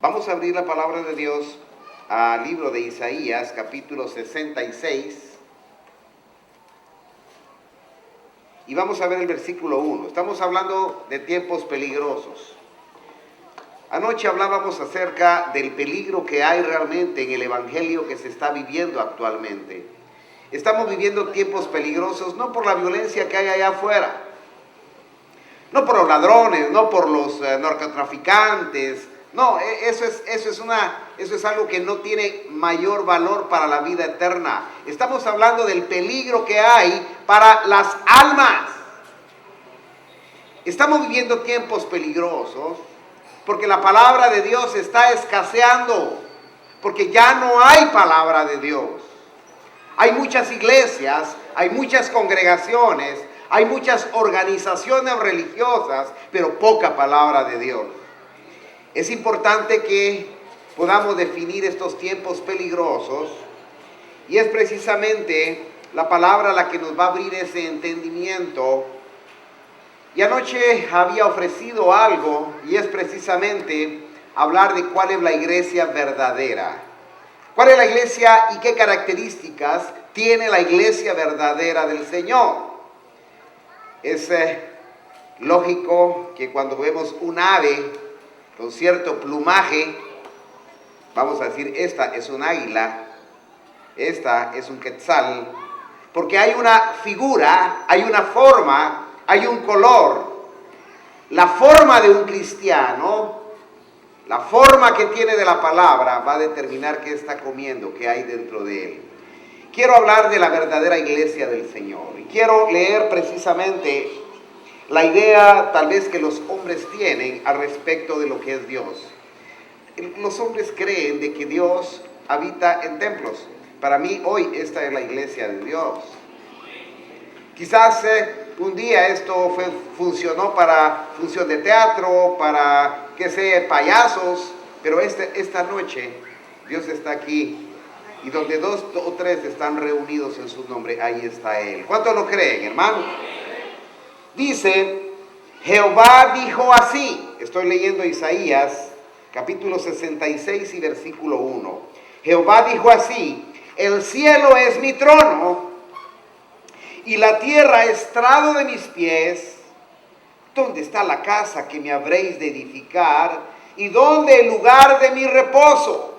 Vamos a abrir la palabra de Dios al libro de Isaías, capítulo 66. Y vamos a ver el versículo 1. Estamos hablando de tiempos peligrosos. Anoche hablábamos acerca del peligro que hay realmente en el evangelio que se está viviendo actualmente. Estamos viviendo tiempos peligrosos no por la violencia que hay allá afuera, no por los ladrones, no por los narcotraficantes. No, eso es algo que no tiene mayor valor para la vida eterna. Estamos hablando del peligro que hay para las almas. Estamos viviendo tiempos peligrosos porque la palabra de Dios está escaseando, porque ya no hay palabra de Dios. Hay muchas iglesias, hay muchas congregaciones, hay muchas organizaciones religiosas, pero poca palabra de Dios. Es importante que podamos definir estos tiempos peligrosos y es precisamente la palabra la que nos va a abrir ese entendimiento. Y anoche había ofrecido algo y es precisamente hablar de cuál es la iglesia verdadera. ¿Cuál es la iglesia y qué características tiene la iglesia verdadera del Señor? Es lógico que cuando vemos un ave con cierto plumaje, vamos a decir, esta es un águila, esta es un quetzal, porque hay una figura, hay una forma, hay un color. La forma de un cristiano, la forma que tiene de la palabra va a determinar qué está comiendo, qué hay dentro de él. Quiero hablar de la verdadera iglesia del Señor y quiero leer precisamente la idea tal vez que los hombres tienen al respecto de lo que es Dios. Los hombres creen de que Dios habita en templos. Para mí hoy esta es la iglesia de Dios. Quizás un día esto funcionó para función de teatro, para que sea payasos, pero esta noche Dios está aquí y donde 2 o 3 están reunidos en su nombre, ahí está Él. ¿Cuántos lo creen, hermano? Dice, Jehová dijo así, estoy leyendo Isaías, capítulo 66 y versículo 1. Jehová dijo así, el cielo es mi trono y la tierra estrado de mis pies. ¿Dónde está la casa que me habréis de edificar? ¿Y dónde el lugar de mi reposo?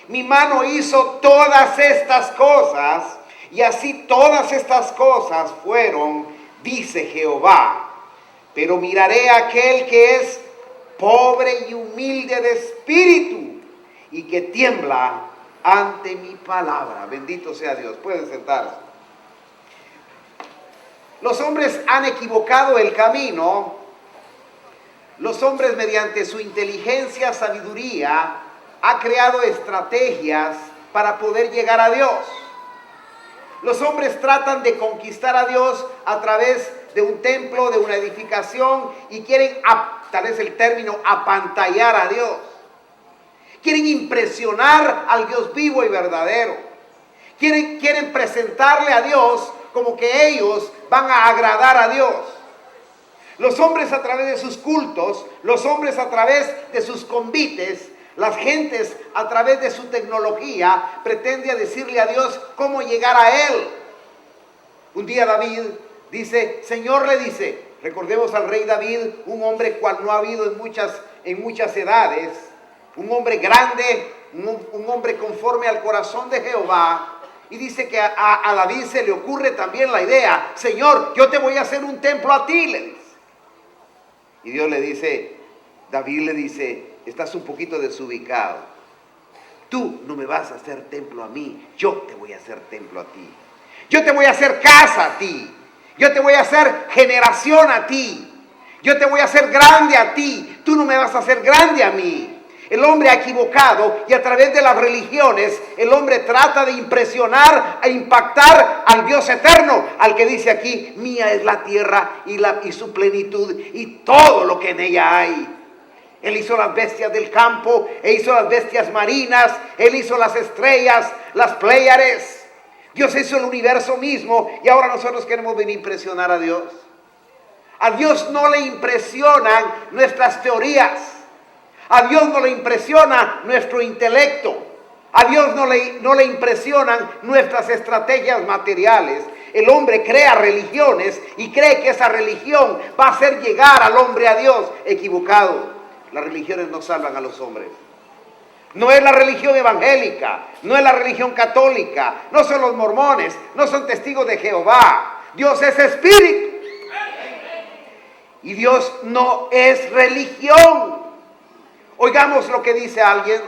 Mi mano hizo todas estas cosas y así todas estas cosas fueron, dice Jehová, pero miraré a aquel que es pobre y humilde de espíritu y que tiembla ante mi palabra. Bendito sea Dios. Pueden sentarse. Los hombres han equivocado el camino. Los hombres, mediante su inteligencia, sabiduría, han creado estrategias para poder llegar a Dios. Los hombres tratan de conquistar a Dios a través de un templo, de una edificación, y quieren, tal vez el término, apantallar a Dios. Quieren impresionar al Dios vivo y verdadero. Quieren presentarle a Dios como que ellos van a agradar a Dios. Los hombres a través de sus cultos, los hombres a través de sus convites, las gentes a través de su tecnología pretenden decirle a Dios cómo llegar a Él. Un día David dice, Señor le dice, recordemos al rey David, un hombre cual no ha habido en muchas edades, un hombre grande, un hombre conforme al corazón de Jehová. Y dice que a David se le ocurre también la idea, Señor, yo te voy a hacer un templo a ti, le dice. Y Dios le dice, David le dice, estás un poquito desubicado. Tú no me vas a hacer templo a mí, yo te voy a hacer templo a ti. Yo te voy a hacer casa a ti. Yo te voy a hacer generación a ti. Yo te voy a hacer grande a ti. Tú no me vas a hacer grande a mí. El hombre ha equivocado y a través de las religiones el hombre trata de impresionar e impactar al Dios eterno, al que dice aquí, mía es la tierra y su plenitud y todo lo que en ella hay. Él hizo las bestias del campo, Él hizo las bestias marinas, Él hizo las estrellas, las Pléyades. Dios hizo el universo mismo y ahora nosotros queremos venir a impresionar a Dios. A Dios no le impresionan nuestras teorías. A Dios no le impresiona nuestro intelecto. A Dios no le impresionan nuestras estrategias materiales. El hombre crea religiones y cree que esa religión va a hacer llegar al hombre a Dios. Equivocado. Las religiones no salvan a los hombres. No es la religión evangélica, no es la religión católica, no son los mormones, no son testigos de Jehová. Dios es espíritu. Y Dios no es religión. Oigamos lo que dice alguien.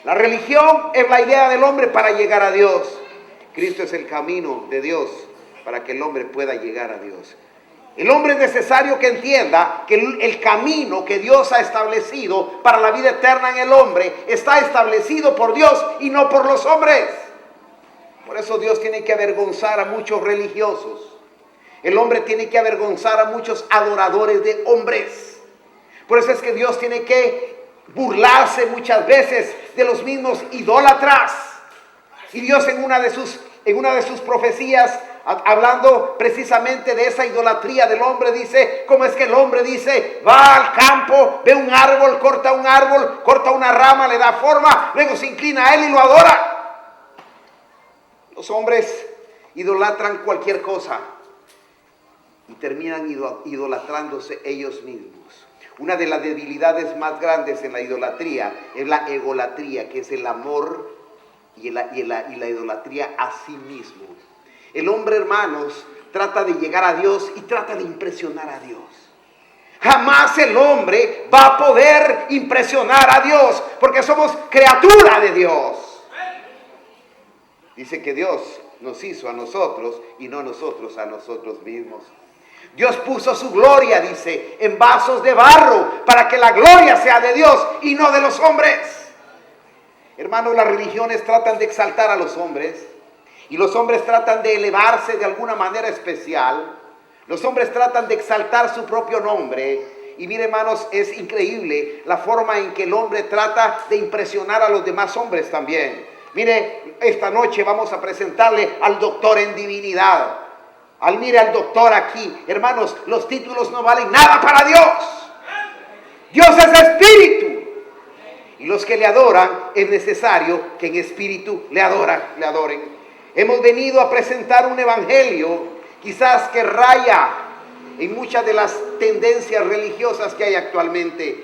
La religión es la idea del hombre para llegar a Dios. Cristo es el camino de Dios para que el hombre pueda llegar a Dios. El hombre es necesario que entienda que el camino que Dios ha establecido para la vida eterna en el hombre está establecido por Dios y no por los hombres. Por eso Dios tiene que avergonzar a muchos religiosos. El hombre tiene que avergonzar a muchos adoradores de hombres. Por eso es que Dios tiene que burlarse muchas veces de los mismos idólatras. Y Dios en una de sus profecías, hablando precisamente de esa idolatría del hombre, dice, ¿cómo es que el hombre dice, va al campo, ve un árbol, corta una rama, le da forma, luego se inclina a él y lo adora? Los hombres idolatran cualquier cosa y terminan idolatrándose ellos mismos. Una de las debilidades más grandes en la idolatría es la egolatría, que es el amor y la idolatría a sí mismo. El hombre, hermanos, trata de llegar a Dios y trata de impresionar a Dios. Jamás el hombre va a poder impresionar a Dios porque somos criatura de Dios. Dice que Dios nos hizo a nosotros y no nosotros a nosotros mismos. Dios puso su gloria, dice, en vasos de barro para que la gloria sea de Dios y no de los hombres. Hermanos, las religiones tratan de exaltar a los hombres y los hombres tratan de elevarse de alguna manera especial. Los hombres tratan de exaltar su propio nombre. Y mire, hermanos, es increíble la forma en que el hombre trata de impresionar a los demás hombres también. Mire, esta noche vamos a presentarle al doctor en divinidad. Mire al doctor aquí. Hermanos, los títulos no valen nada para Dios. Dios es espíritu. Y los que le adoran es necesario que en espíritu le adoren. Hemos venido a presentar un evangelio quizás que raya en muchas de las tendencias religiosas que hay actualmente.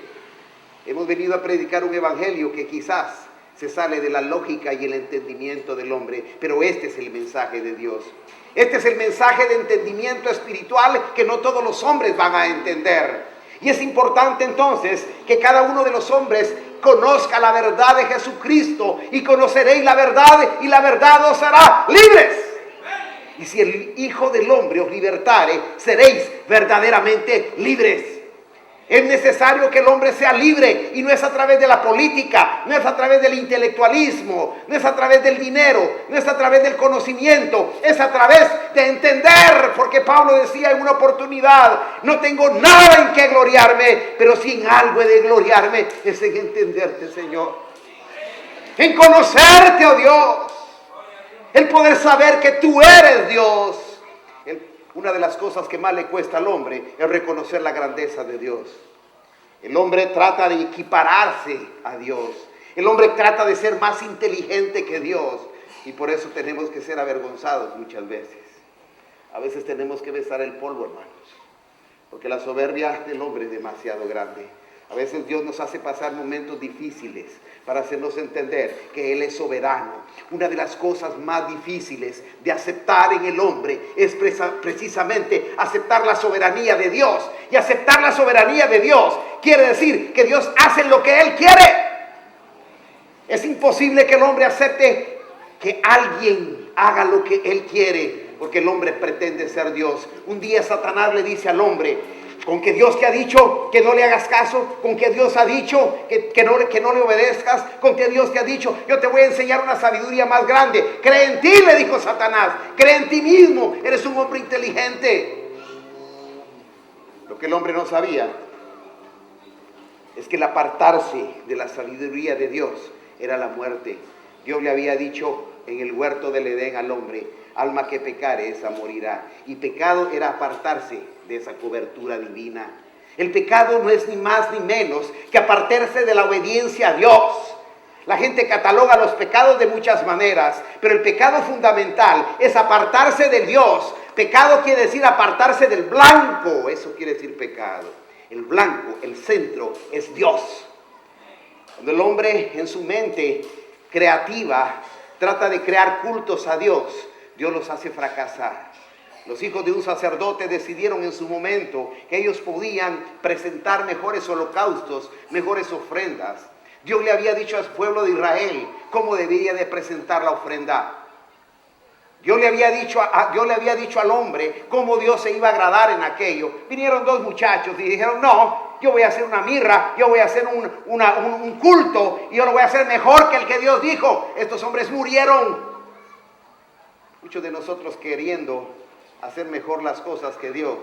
Hemos venido a predicar un evangelio que quizás se sale de la lógica y el entendimiento del hombre, pero este es el mensaje de Dios. Este es el mensaje de entendimiento espiritual que no todos los hombres van a entender. Y es importante entonces que cada uno de los hombres conozca la verdad de Jesucristo, y conoceréis la verdad y la verdad os hará libres. Y si el Hijo del Hombre os libertare, seréis verdaderamente libres. Es necesario que el hombre sea libre, y no es a través de la política, no es a través del intelectualismo, no es a través del dinero, no es a través del conocimiento, es a través de entender, porque Pablo decía en una oportunidad, no tengo nada en que gloriarme, pero si en algo he de gloriarme, es en entenderte, Señor, en conocerte, oh Dios, el poder saber que tú eres Dios. Una de las cosas que más le cuesta al hombre es reconocer la grandeza de Dios. El hombre trata de equipararse a Dios. El hombre trata de ser más inteligente que Dios. Y por eso tenemos que ser avergonzados muchas veces. A veces tenemos que besar el polvo, hermanos. Porque la soberbia del hombre es demasiado grande. A veces Dios nos hace pasar momentos difíciles para hacernos entender que Él es soberano. Una de las cosas más difíciles de aceptar en el hombre es precisamente aceptar la soberanía de Dios. Y aceptar la soberanía de Dios quiere decir que Dios hace lo que Él quiere. Es imposible que el hombre acepte que alguien haga lo que Él quiere, porque el hombre pretende ser Dios. Un día Satanás le dice al hombre, con que Dios te ha dicho que no le hagas caso, con que Dios ha dicho que no le obedezcas, con que Dios te ha dicho, yo te voy a enseñar una sabiduría más grande. Cree en ti, le dijo Satanás, cree en ti mismo, eres un hombre inteligente. Lo que el hombre no sabía es que el apartarse de la sabiduría de Dios era la muerte. Dios le había dicho en el huerto del Edén al hombre, alma que pecare, esa morirá. Y pecado era apartarse de esa cobertura divina. El pecado no es ni más ni menos que apartarse de la obediencia a Dios. La gente cataloga los pecados de muchas maneras, pero el pecado fundamental es apartarse de Dios. Pecado quiere decir apartarse del blanco, eso quiere decir pecado. El blanco, el centro, es Dios. Cuando el hombre en su mente creativa trata de crear cultos a Dios, Dios los hace fracasar. Los hijos de un sacerdote decidieron en su momento que ellos podían presentar mejores holocaustos, mejores ofrendas. Dios le había dicho al pueblo de Israel cómo debía de presentar la ofrenda. Dios le había dicho al hombre cómo Dios se iba a agradar en aquello. Vinieron dos muchachos y dijeron, no, yo voy a hacer una mirra, yo voy a hacer un culto y yo lo voy a hacer mejor que el que Dios dijo. Estos hombres murieron. Muchos de nosotros queriendo hacer mejor las cosas que Dios,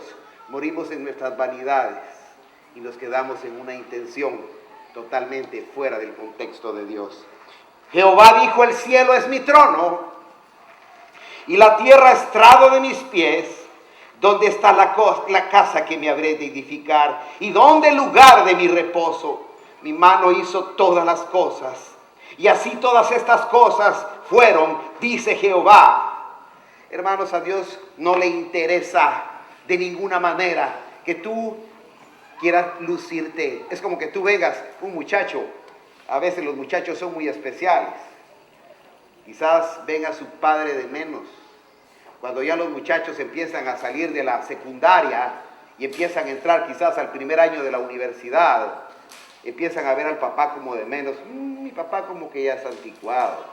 morimos en nuestras vanidades y nos quedamos en una intención totalmente fuera del contexto de Dios. Jehová dijo, el cielo es mi trono y la tierra estrado de mis pies. ¿Dónde está la casa que me habré de edificar? ¿Y dónde el lugar de mi reposo? Mi mano hizo todas las cosas, y así todas estas cosas fueron, dice Jehová. Hermanos, a Dios no le interesa de ninguna manera que tú quieras lucirte. Es como que tú vengas, un muchacho, a veces los muchachos son muy especiales. Quizás venga su padre de menos. Cuando ya los muchachos empiezan a salir de la secundaria y empiezan a entrar quizás al primer año de la universidad, empiezan a ver al papá como de menos. Mi papá como que ya es anticuado.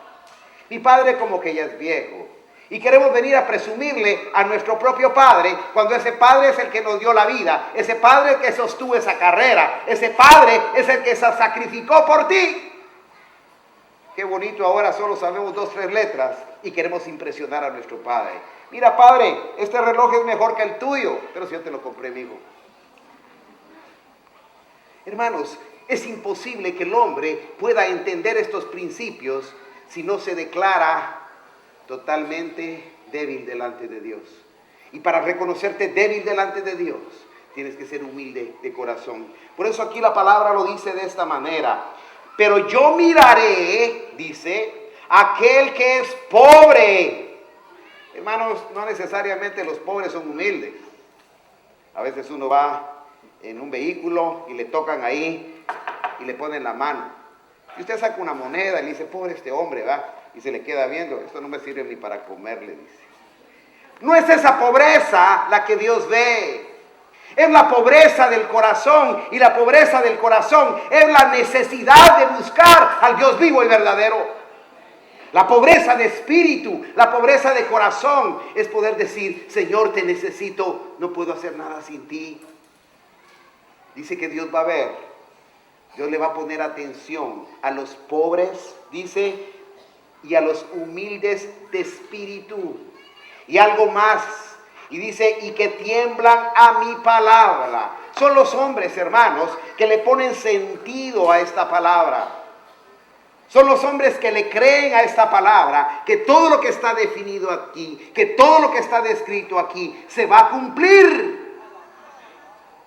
Mi padre como que ya es viejo. Y queremos venir a presumirle a nuestro propio padre, cuando ese padre es el que nos dio la vida, ese padre que sostuvo esa carrera, ese padre es el que se sacrificó por ti. Qué bonito, ahora solo sabemos 2, 3 letras y queremos impresionar a nuestro padre. Mira, padre, este reloj es mejor que el tuyo, pero si yo te lo compré, mi hijo. Hermanos, es imposible que el hombre pueda entender estos principios si no se declara totalmente débil delante de Dios. Y para reconocerte débil delante de Dios, tienes que ser humilde de corazón. Por eso aquí la palabra lo dice de esta manera. Pero yo miraré, dice, aquel que es pobre. Hermanos, no necesariamente los pobres son humildes. A veces uno va en un vehículo y le tocan ahí y le ponen la mano. Y usted saca una moneda y le dice, pobre este hombre, ¿va? Y se le queda viendo, esto no me sirve ni para comer, le dice. No es esa pobreza la que Dios ve. Es la pobreza del corazón, y la pobreza del corazón es la necesidad de buscar al Dios vivo y verdadero. La pobreza de espíritu, la pobreza de corazón es poder decir, Señor, te necesito, no puedo hacer nada sin ti. Dice que Dios va a ver, Dios le va a poner atención a los pobres, dice, y a los humildes de espíritu. Y algo más, y dice, y que tiemblan a mi palabra. Son los hombres, hermanos, que le ponen sentido a esta palabra. Son los hombres que le creen a esta palabra, que todo lo que está definido aquí, que todo lo que está descrito aquí, se va a cumplir.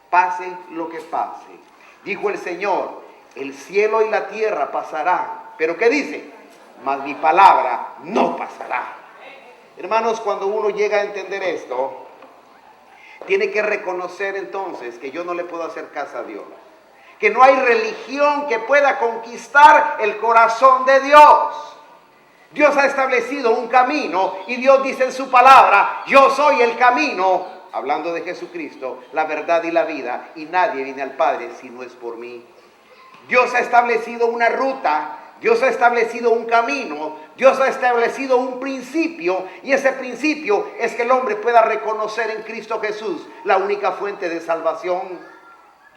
Pase lo que pase. Dijo el Señor, el cielo y la tierra pasarán. ¿Pero qué dice? Mas mi palabra no pasará. Hermanos, cuando uno llega a entender esto, tiene que reconocer entonces que yo no le puedo hacer caso a Dios. Que no hay religión que pueda conquistar el corazón de Dios. Dios ha establecido un camino y Dios dice en su palabra, yo soy el camino, hablando de Jesucristo, la verdad y la vida, y nadie viene al Padre si no es por mí. Dios ha establecido una ruta, Dios ha establecido un camino, Dios ha establecido un principio, y ese principio es que el hombre pueda reconocer en Cristo Jesús la única fuente de salvación.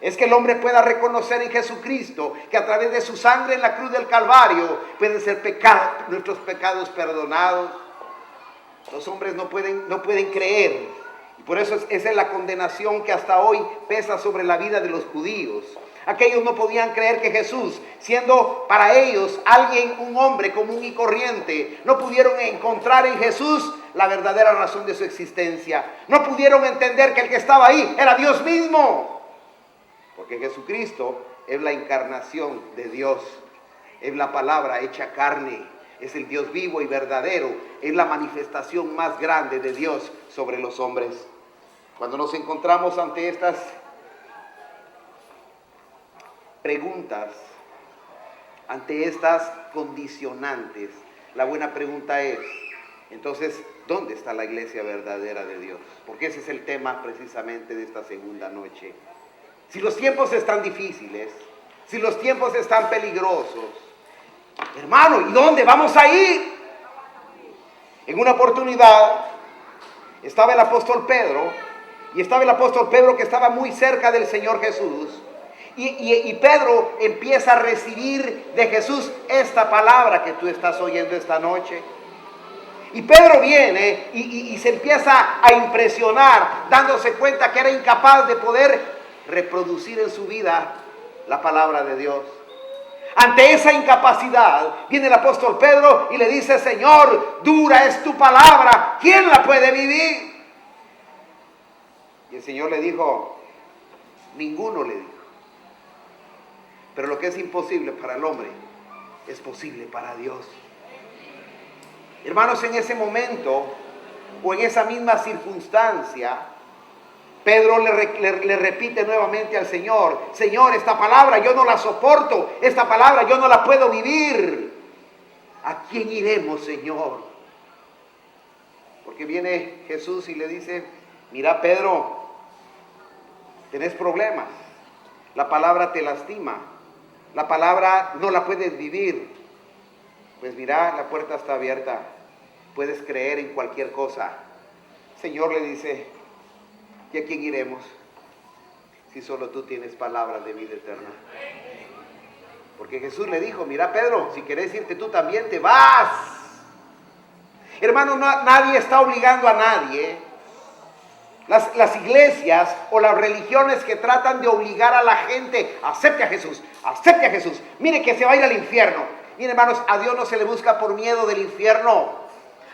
Es que el hombre pueda reconocer en Jesucristo que a través de su sangre en la cruz del Calvario pueden ser nuestros pecados perdonados. Los hombres no pueden creer, y por eso esa es la condenación que hasta hoy pesa sobre la vida de los judíos. Aquellos no podían creer que Jesús, siendo para ellos alguien, un hombre común y corriente, no pudieron encontrar en Jesús la verdadera razón de su existencia. No pudieron entender que el que estaba ahí era Dios mismo. porque Jesucristo es la encarnación de Dios, es la palabra hecha carne, es el Dios vivo y verdadero, es la manifestación más grande de Dios sobre los hombres. Cuando nos encontramos ante estas preguntas, ante estas condicionantes, la buena pregunta es, entonces, ¿dónde está la iglesia verdadera de Dios? Porque ese es el tema precisamente de esta segunda noche. Si los tiempos están difíciles, si los tiempos están peligrosos, hermano, ¿y dónde vamos a ir? En una oportunidad estaba el apóstol Pedro, y estaba el apóstol Pedro que estaba muy cerca del Señor Jesús, y Pedro empieza a recibir de Jesús esta palabra que tú estás oyendo esta noche. Y Pedro viene y se empieza a impresionar, dándose cuenta que era incapaz de poder reproducir en su vida la palabra de Dios. Ante esa incapacidad viene el apóstol Pedro y le dice: Señor, dura es tu palabra, ¿quién la puede vivir? Y el Señor le dijo: ninguno, le dijo. Pero lo que es imposible para el hombre es posible para Dios. Hermanos, en ese momento o en esa misma circunstancia, Pedro le repite nuevamente al Señor: Señor, esta palabra yo no la soporto, esta palabra yo no la puedo vivir. ¿A quién iremos, Señor? Porque viene Jesús y le dice: mira, Pedro, tenés problemas, la palabra te lastima, la palabra no la puedes vivir. Pues mira, la puerta está abierta, puedes creer en cualquier cosa. El Señor le dice: ¿y a quién iremos? Si solo tú tienes palabras de vida eterna. Porque Jesús le dijo: mira, Pedro, si querés irte tú también te vas. Hermano, nadie está obligando a nadie. Las iglesias o las religiones que tratan de obligar a la gente: acepte a Jesús, acepte a Jesús, mire que se va a ir al infierno. Miren, hermanos, a Dios no se le busca por miedo del infierno.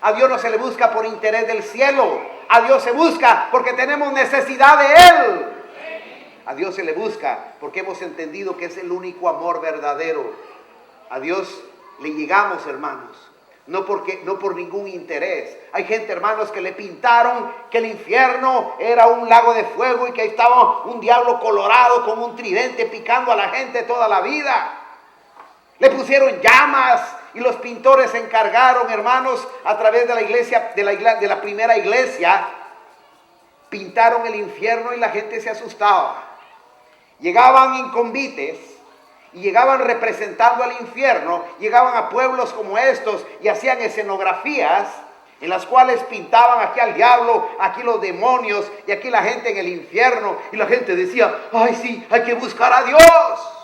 A Dios no se le busca por interés del cielo. A Dios se busca porque tenemos necesidad de Él. A Dios se le busca porque hemos entendido que es el único amor verdadero. A Dios le llegamos, hermanos, no por ningún interés. Hay gente, hermanos, que le pintaron que el infierno era un lago de fuego y que ahí estaba un diablo colorado con un tridente picando a la gente toda la vida. Le pusieron llamas y los pintores se encargaron, hermanos, a través de la iglesia, de la primera iglesia, pintaron el infierno y la gente se asustaba. Llegaban en convites y llegaban representando al infierno, llegaban a pueblos como estos y hacían escenografías en las cuales pintaban aquí al diablo, aquí los demonios y aquí la gente en el infierno, y la gente decía: ay, sí, hay que buscar a Dios.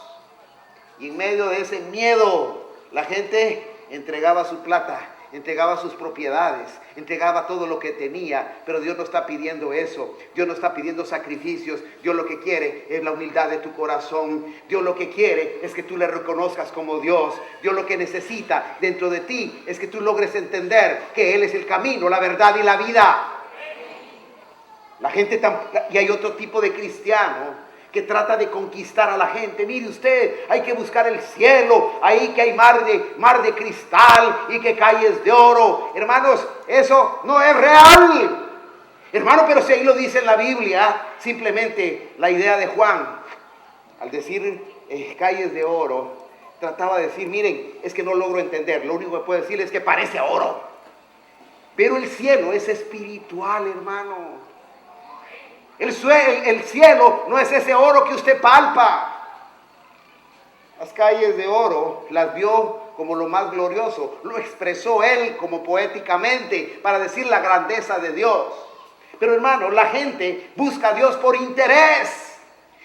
Y en medio de ese miedo, la gente entregaba su plata, entregaba sus propiedades, entregaba todo lo que tenía. Pero Dios no está pidiendo eso. Dios no está pidiendo sacrificios. Dios lo que quiere es la humildad de tu corazón. Dios lo que quiere es que tú le reconozcas como Dios. Dios lo que necesita dentro de ti es que tú logres entender que Él es el camino, la verdad y la vida. La gente y hay otro tipo de cristiano que trata de conquistar a la gente. Mire usted, hay que buscar el cielo, ahí que hay mar de cristal y que calles de oro. Hermanos, eso no es real. Hermano, pero si ahí lo dice en la Biblia, simplemente la idea de Juan, al decir calles de oro, trataba de decir: miren, es que no logro entender, lo único que puedo decir es que parece oro. Pero el cielo es espiritual, hermano. El cielo no es ese oro que usted palpa. Las calles de oro las vio como lo más glorioso. Lo expresó él como poéticamente para decir la grandeza de Dios. Pero, hermano, la gente busca a Dios por interés.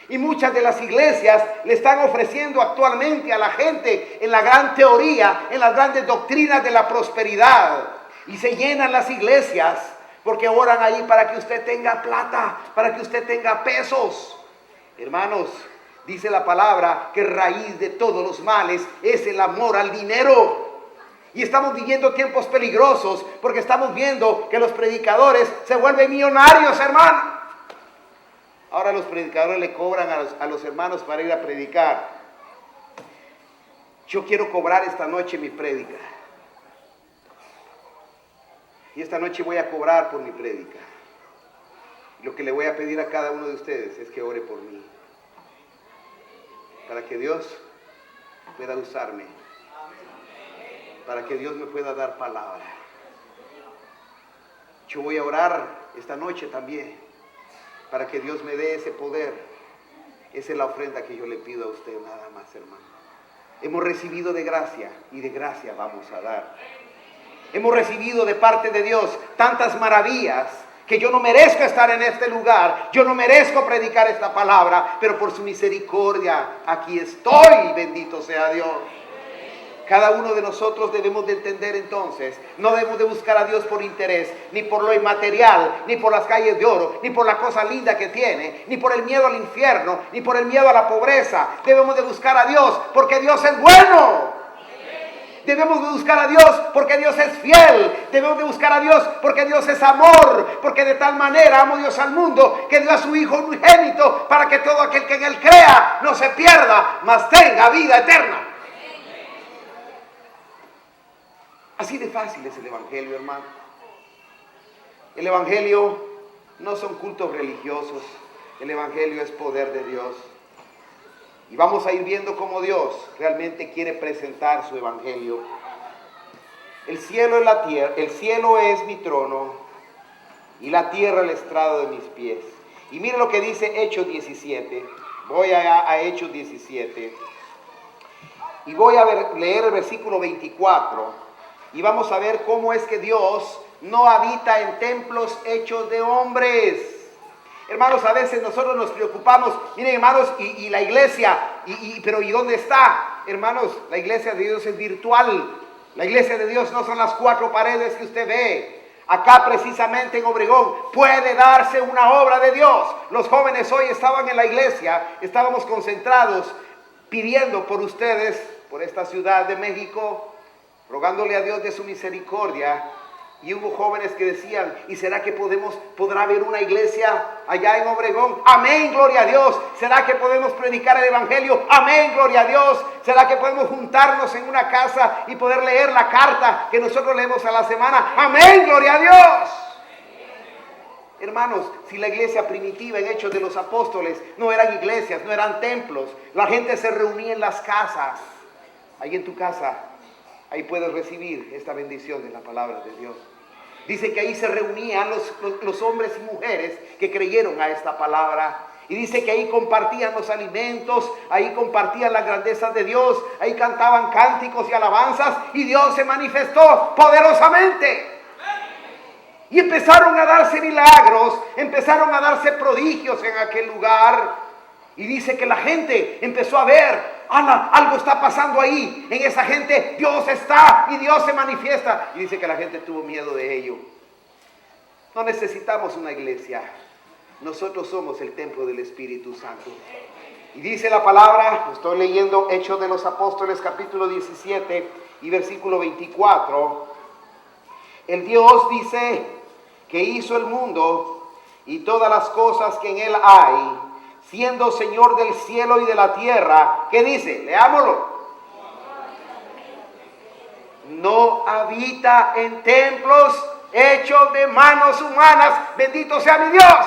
Y muchas de las iglesias le están ofreciendo actualmente a la gente en la gran teoría, en las grandes doctrinas de la prosperidad. Y se llenan las iglesias porque oran ahí para que usted tenga plata, para que usted tenga pesos. Hermanos, dice la palabra que raíz de todos los males es el amor al dinero. Y estamos viviendo tiempos peligrosos porque estamos viendo que los predicadores se vuelven millonarios, hermano. Ahora los predicadores le cobran a los hermanos para ir a predicar. Yo quiero cobrar esta noche mi prédica. Y esta noche voy a cobrar por mi prédica. Lo que le voy a pedir a cada uno de ustedes es que ore por mí, para que Dios pueda usarme, para que Dios me pueda dar palabra. Yo voy a orar esta noche también, para que Dios me dé ese poder. Esa es la ofrenda que yo le pido a usted, nada más, hermano. Hemos recibido de gracia y de gracia vamos a dar. Hemos recibido de parte de Dios tantas maravillas que yo no merezco estar en este lugar, yo no merezco predicar esta palabra, pero por su misericordia aquí estoy, bendito sea Dios. Cada uno de nosotros debemos de entender entonces, no debemos de buscar a Dios por interés, ni por lo inmaterial, ni por las calles de oro, ni por la cosa linda que tiene, ni por el miedo al infierno, ni por el miedo a la pobreza. Debemos de buscar a Dios porque Dios es bueno. Debemos de buscar a Dios porque Dios es fiel. Debemos de buscar a Dios porque Dios es amor. Porque de tal manera amó Dios al mundo que dio a su Hijo unigénito para que todo aquel que en Él crea no se pierda, mas tenga vida eterna. Así de fácil es el Evangelio, hermano. El Evangelio no son cultos religiosos. El Evangelio es poder de Dios. Y vamos a ir viendo cómo Dios realmente quiere presentar su evangelio. El cielo es la tierra, el cielo es mi trono y la tierra el estrado de mis pies. Y mire lo que dice Hechos 17. Voy a Hechos 17. Y voy a leer el versículo 24. Y vamos a ver cómo es que Dios no habita en templos hechos de hombres. Hermanos, a veces nosotros nos preocupamos, miren hermanos, y la iglesia, pero ¿y dónde está? Hermanos, la iglesia de Dios es virtual. La iglesia de Dios no son las 4 paredes que usted ve. Acá precisamente en Obregón puede darse una obra de Dios. Los jóvenes hoy estaban en la iglesia, estábamos concentrados pidiendo por ustedes, por esta ciudad de México, rogándole a Dios de su misericordia. Y hubo jóvenes que decían, ¿y será que podrá haber una iglesia allá en Obregón? Amén, gloria a Dios. ¿Será que podemos predicar el evangelio? Amén, gloria a Dios. ¿Será que podemos juntarnos en una casa y poder leer la carta que nosotros leemos a la semana? Amén, gloria a Dios. Hermanos, si la iglesia primitiva en Hechos de los Apóstoles no eran iglesias, no eran templos, la gente se reunía en las casas. Ahí en tu casa, ahí puedes recibir esta bendición de la palabra de Dios. Dice que ahí se reunían los hombres y mujeres que creyeron a esta palabra. Y dice que ahí compartían los alimentos, ahí compartían las grandezas de Dios, ahí cantaban cánticos y alabanzas y Dios se manifestó poderosamente. Y empezaron a darse milagros, empezaron a darse prodigios en aquel lugar. Y dice que la gente empezó a ver, algo está pasando ahí, en esa gente Dios está y Dios se manifiesta. Y dice que la gente tuvo miedo de ello. No necesitamos una iglesia, nosotros somos el templo del Espíritu Santo. Y dice la palabra, estoy leyendo Hechos de los Apóstoles capítulo 17 y versículo 24. El Dios dice que hizo el mundo y todas las cosas que en él hay, siendo Señor del cielo y de la tierra. ¿Qué dice? Leámoslo. No habita en templos hechos de manos humanas. Bendito sea mi Dios.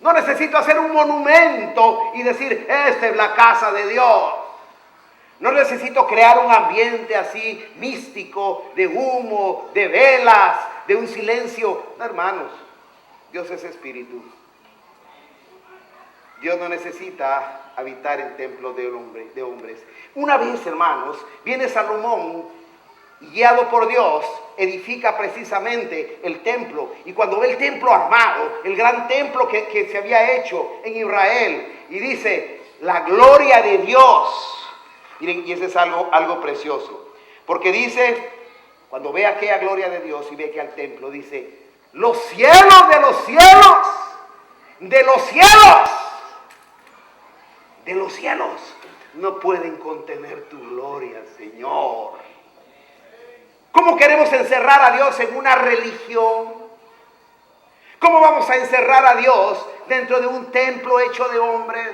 No necesito hacer un monumento y decir, esta es la casa de Dios. No necesito crear un ambiente así místico, de humo, de velas, de un silencio. No, hermanos, Dios es espíritu. Dios no necesita habitar en templos de hombres. Una vez, hermanos, viene Salomón, guiado por Dios, edifica precisamente el templo. Y cuando ve el templo armado, el gran templo que se había hecho en Israel, y dice, la gloria de Dios. Miren, y ese es algo precioso. Porque dice, cuando ve aquella gloria de Dios y ve que al templo, dice, los cielos de los cielos, de los cielos, de los cielos no pueden contener tu gloria, Señor. ¿Cómo queremos encerrar a Dios en una religión? ¿Cómo vamos a encerrar a Dios dentro de un templo hecho de hombres?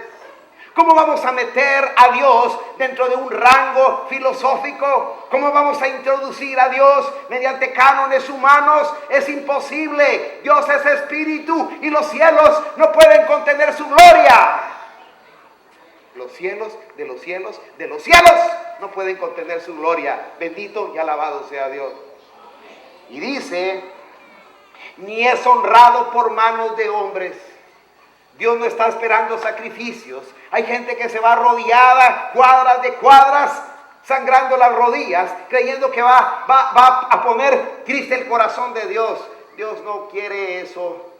¿Cómo vamos a meter a Dios dentro de un rango filosófico? ¿Cómo vamos a introducir a Dios mediante cánones humanos? Es imposible. Dios es espíritu y los cielos no pueden contener su gloria. Los cielos de los cielos de los cielos no pueden contener su gloria. Bendito y alabado sea Dios. Y dice, ni es honrado por manos de hombres. Dios no está esperando sacrificios. Hay gente que se va rodeada, cuadras de cuadras, sangrando las rodillas, creyendo que va a poner triste el corazón de Dios. Dios no quiere eso.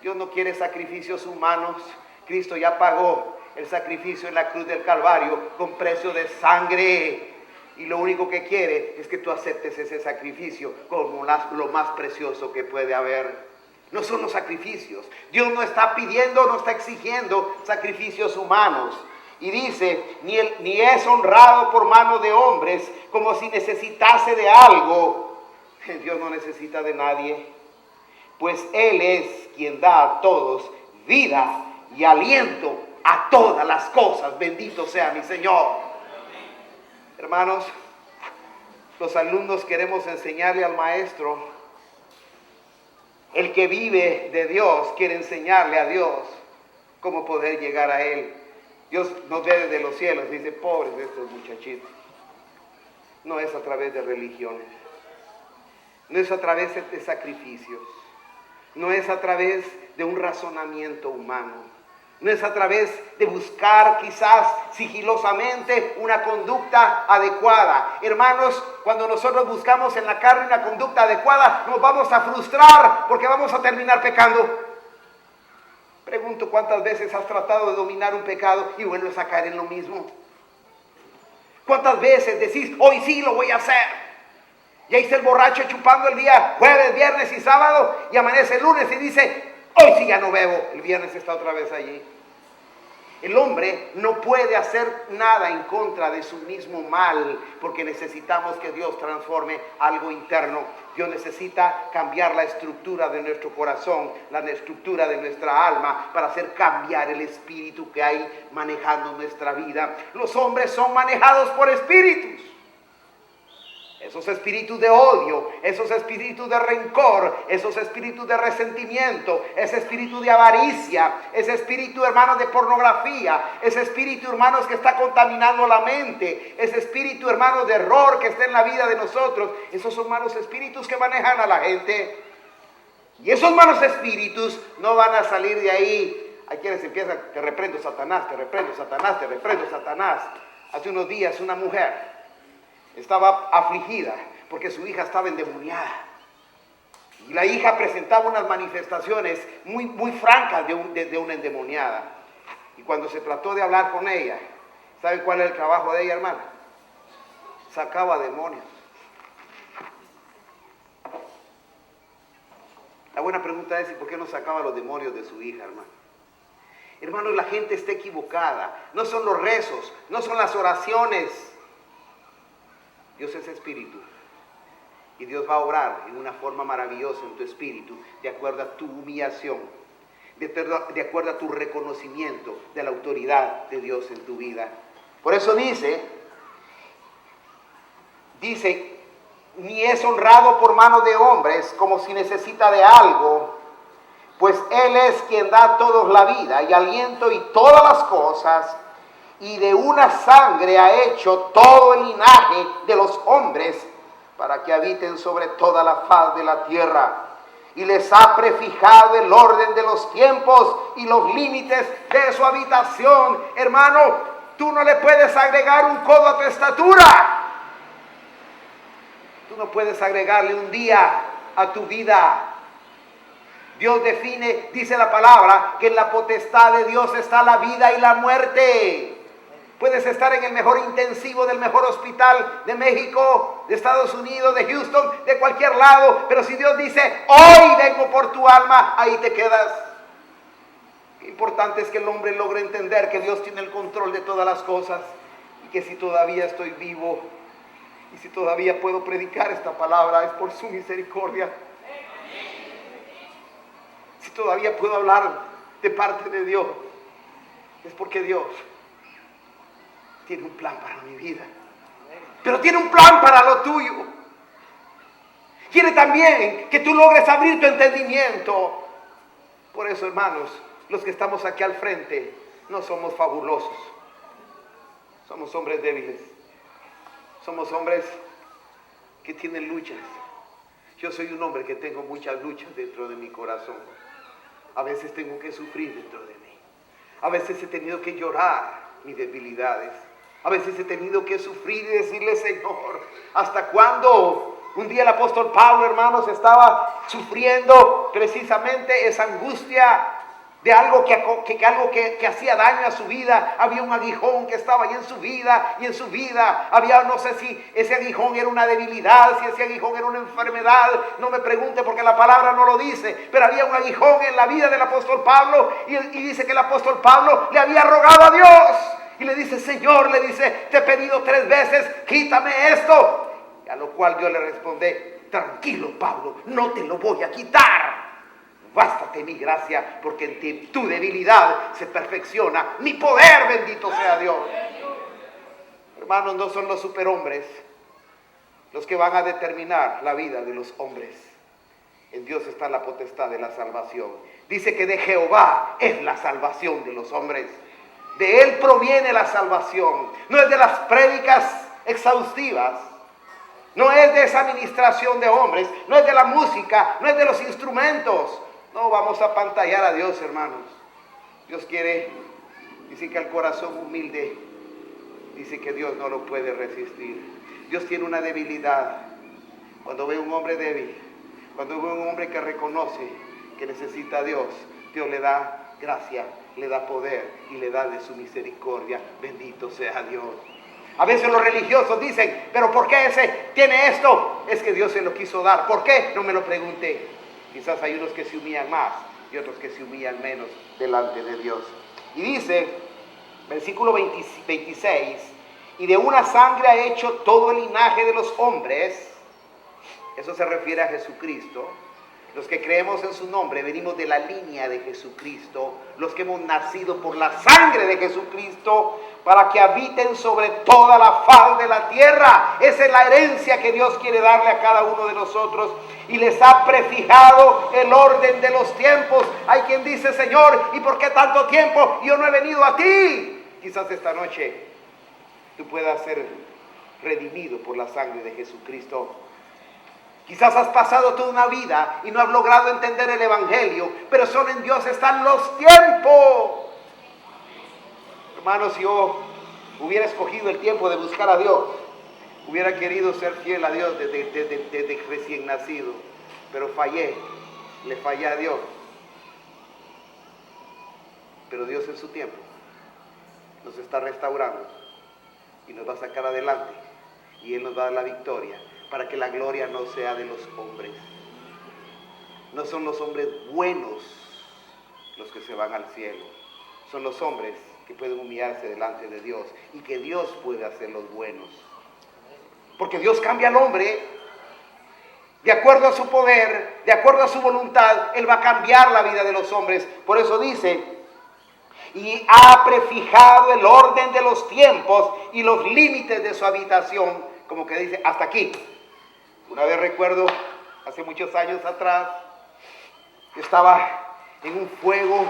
Dios no quiere sacrificios humanos. Cristo ya pagó el sacrificio en la cruz del Calvario con precio de sangre. Y lo único que quiere es que tú aceptes ese sacrificio como lo más precioso que puede haber. No son los sacrificios. Dios no está pidiendo, no está exigiendo sacrificios humanos. Y dice, ni es honrado por mano de hombres, como si necesitase de algo. Dios no necesita de nadie, pues Él es quien da a todos vida y aliento a todas las cosas. Bendito sea mi Señor. Hermanos, los alumnos queremos enseñarle al maestro. El que vive de Dios quiere enseñarle a Dios cómo poder llegar a Él. Dios nos ve desde los cielos, dice, pobres de estos muchachitos. No es a través de religiones, no es a través de sacrificios, no es a través de un razonamiento humano. No es a través de buscar quizás sigilosamente una conducta adecuada. Hermanos, cuando nosotros buscamos en la carne una conducta adecuada, nos vamos a frustrar porque vamos a terminar pecando. Pregunto, ¿cuántas veces has tratado de dominar un pecado y vuelves a caer en lo mismo? ¿Cuántas veces decís, hoy sí lo voy a hacer? Y ahí está el borracho chupando el día jueves, viernes y sábado y amanece el lunes y dice, hoy sí ya no bebo. El viernes está otra vez allí. El hombre no puede hacer nada en contra de su mismo mal, porque necesitamos que Dios transforme algo interno. Dios necesita cambiar la estructura de nuestro corazón, la estructura de nuestra alma, para hacer cambiar el espíritu que hay manejando nuestra vida. Los hombres son manejados por espíritus. Esos espíritus de odio, esos espíritus de rencor, esos espíritus de resentimiento, ese espíritu de avaricia, ese espíritu, hermanos, de pornografía, ese espíritu, hermanos, que está contaminando la mente, ese espíritu, hermanos, de error que está en la vida de nosotros, esos son malos espíritus que manejan a la gente. Y esos malos espíritus no van a salir de ahí. Hay quienes empiezan, te reprendo Satanás, te reprendo Satanás, te reprendo Satanás. Hace unos días una mujer estaba afligida porque su hija estaba endemoniada. Y la hija presentaba unas manifestaciones muy francas de una endemoniada. Y cuando se trató de hablar con ella, ¿saben cuál es el trabajo de ella, hermana? Sacaba demonios. La buena pregunta es, ¿y por qué no sacaba los demonios de su hija, hermano? Hermanos, la gente está equivocada. No son los rezos, no son las oraciones. Dios es espíritu y Dios va a obrar en una forma maravillosa en tu espíritu, de acuerdo a tu humillación, de acuerdo a tu reconocimiento de la autoridad de Dios en tu vida. Por eso dice, ni es honrado por mano de hombres como si necesita de algo, pues Él es quien da a todos la vida y aliento y todas las cosas, y de una sangre ha hecho todo el linaje de los hombres para que habiten sobre toda la faz de la tierra. Y les ha prefijado el orden de los tiempos y los límites de su habitación. Hermano, tú no le puedes agregar un codo a tu estatura. Tú no puedes agregarle un día a tu vida. Dios define, dice la palabra, que en la potestad de Dios está la vida y la muerte. Puedes estar en el mejor intensivo del mejor hospital de México, de Estados Unidos, de Houston, de cualquier lado, pero si Dios dice, hoy vengo por tu alma, ahí te quedas. Qué importante es que el hombre logre entender que Dios tiene el control de todas las cosas y que si todavía estoy vivo y si todavía puedo predicar esta palabra es por su misericordia. Si todavía puedo hablar de parte de Dios, es porque Dios tiene un plan para mi vida. Pero tiene un plan para lo tuyo. Quiere también que tú logres abrir tu entendimiento. Por eso, hermanos, los que estamos aquí al frente no somos fabulosos. Somos hombres débiles. Somos hombres que tienen luchas. Yo soy un hombre que tengo muchas luchas dentro de mi corazón. A veces tengo que sufrir dentro de mí. A veces he tenido que llorar mis debilidades. A veces he tenido que sufrir y decirle, Señor, ¿hasta cuándo? Un día el apóstol Pablo, hermanos, estaba sufriendo precisamente esa angustia de algo que hacía daño a su vida. Había un aguijón que estaba ahí en su vida, y en su vida había, no sé si ese aguijón era una debilidad, si ese aguijón era una enfermedad, no me pregunte porque la palabra no lo dice, pero había un aguijón en la vida del apóstol Pablo, y dice que el apóstol Pablo le había rogado a Dios, y le dice, Señor, le dice, te he pedido 3 veces, quítame esto. A lo cual Dios le responde, tranquilo Pablo, no te lo voy a quitar. Bástate mi gracia, porque en tu debilidad se perfecciona mi poder, bendito sea Dios. Hermanos, no son los superhombres los que van a determinar la vida de los hombres. En Dios está la potestad de la salvación. Dice que de Jehová es la salvación de los hombres. De Él proviene la salvación. No es de las prédicas exhaustivas. No es de esa administración de hombres. No es de la música. No es de los instrumentos. No vamos a pantallar a Dios, hermanos. Dios quiere, dice que al corazón humilde, dice que Dios no lo puede resistir. Dios tiene una debilidad. Cuando ve un hombre débil, cuando ve un hombre que reconoce que necesita a Dios, Dios le da gracia, le da poder y le da de su misericordia. Bendito sea Dios. A veces los religiosos dicen, pero ¿por qué ese tiene esto? Es que Dios se lo quiso dar. ¿Por qué? No me lo pregunté. Quizás hay unos que se humillan más y otros que se humillan menos delante de Dios. Y dice, versículo 26, y de una sangre ha hecho todo el linaje de los hombres. Eso se refiere a Jesucristo. Los que creemos en su nombre venimos de la línea de Jesucristo. Los que hemos nacido por la sangre de Jesucristo, para que habiten sobre toda la faz de la tierra. Esa es la herencia que Dios quiere darle a cada uno de nosotros. Y les ha prefijado el orden de los tiempos. Hay quien dice, Señor, ¿y por qué tanto tiempo? Yo no he venido a ti. Quizás esta noche tú puedas ser redimido por la sangre de Jesucristo. Quizás has pasado toda una vida y no has logrado entender el Evangelio, pero solo en Dios están los tiempos. Hermanos, si yo hubiera escogido el tiempo de buscar a Dios, hubiera querido ser fiel a Dios desde recién nacido, pero le fallé a Dios. Pero Dios en su tiempo nos está restaurando y nos va a sacar adelante, y Él nos va a dar la victoria, para que la gloria no sea de los hombres. No son los hombres buenos los que se van al cielo, son los hombres que pueden humillarse delante de Dios y que Dios puede hacerlos buenos. Porque Dios cambia al hombre de acuerdo a su poder, de acuerdo a su voluntad. Él va a cambiar la vida de los hombres. Por eso dice, y ha prefijado el orden de los tiempos y los límites de su habitación. Como que dice, hasta aquí. Una vez recuerdo, hace muchos años atrás, estaba en un fuego,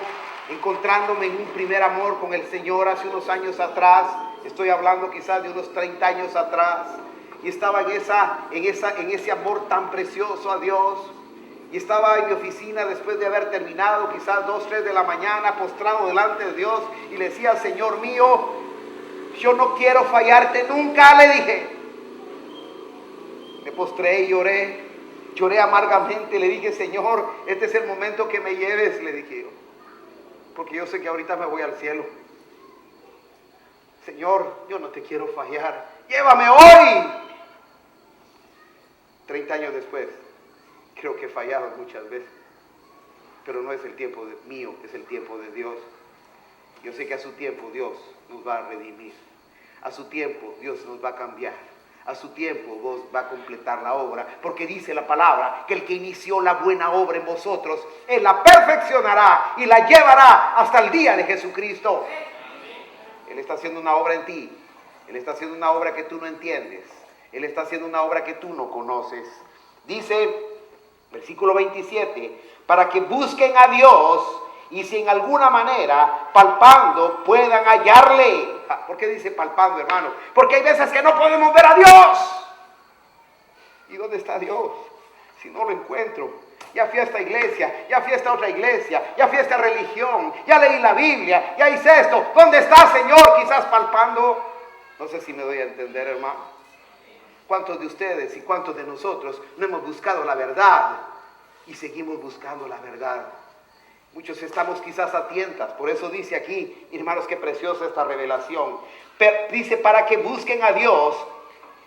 encontrándome en un primer amor con el Señor hace unos años atrás. Estoy hablando quizás de unos 30 años atrás. Y estaba en ese amor tan precioso a Dios. Y estaba en mi oficina después de haber terminado, quizás 2, 3 de la mañana, postrado delante de Dios. Y le decía, Señor mío, yo no quiero fallarte nunca, le dije. Me postré y lloré amargamente. Le dije, Señor, este es el momento que me lleves, le dije yo, porque yo sé que ahorita me voy al cielo. Señor, yo no te quiero fallar, llévame hoy. 30 años después, creo que he fallado muchas veces, pero no es el tiempo mío, es el tiempo de Dios. Yo sé que a su tiempo Dios nos va a redimir, a su tiempo Dios nos va a cambiar, a su tiempo vos va a completar la obra, porque dice la palabra que el que inició la buena obra en vosotros, Él la perfeccionará y la llevará hasta el día de Jesucristo. Él está haciendo una obra en ti, Él está haciendo una obra que tú no entiendes, Él está haciendo una obra que tú no conoces. Dice, versículo 27, para que busquen a Dios y si en alguna manera, palpando, puedan hallarle. ¿Por qué dice palpando, hermano? Porque hay veces que no podemos ver a Dios. ¿Y dónde está Dios? Si no lo encuentro. Ya fui a esta iglesia, ya fui a esta otra iglesia, ya fui a esta religión, ya leí la Biblia, ya hice esto. ¿Dónde está, Señor? Quizás palpando. No sé si me doy a entender, hermano. ¿Cuántos de ustedes y cuántos de nosotros no hemos buscado la verdad y seguimos buscando la verdad? Muchos estamos quizás a tientas, por eso dice aquí, hermanos, qué preciosa esta revelación. Dice, para que busquen a Dios,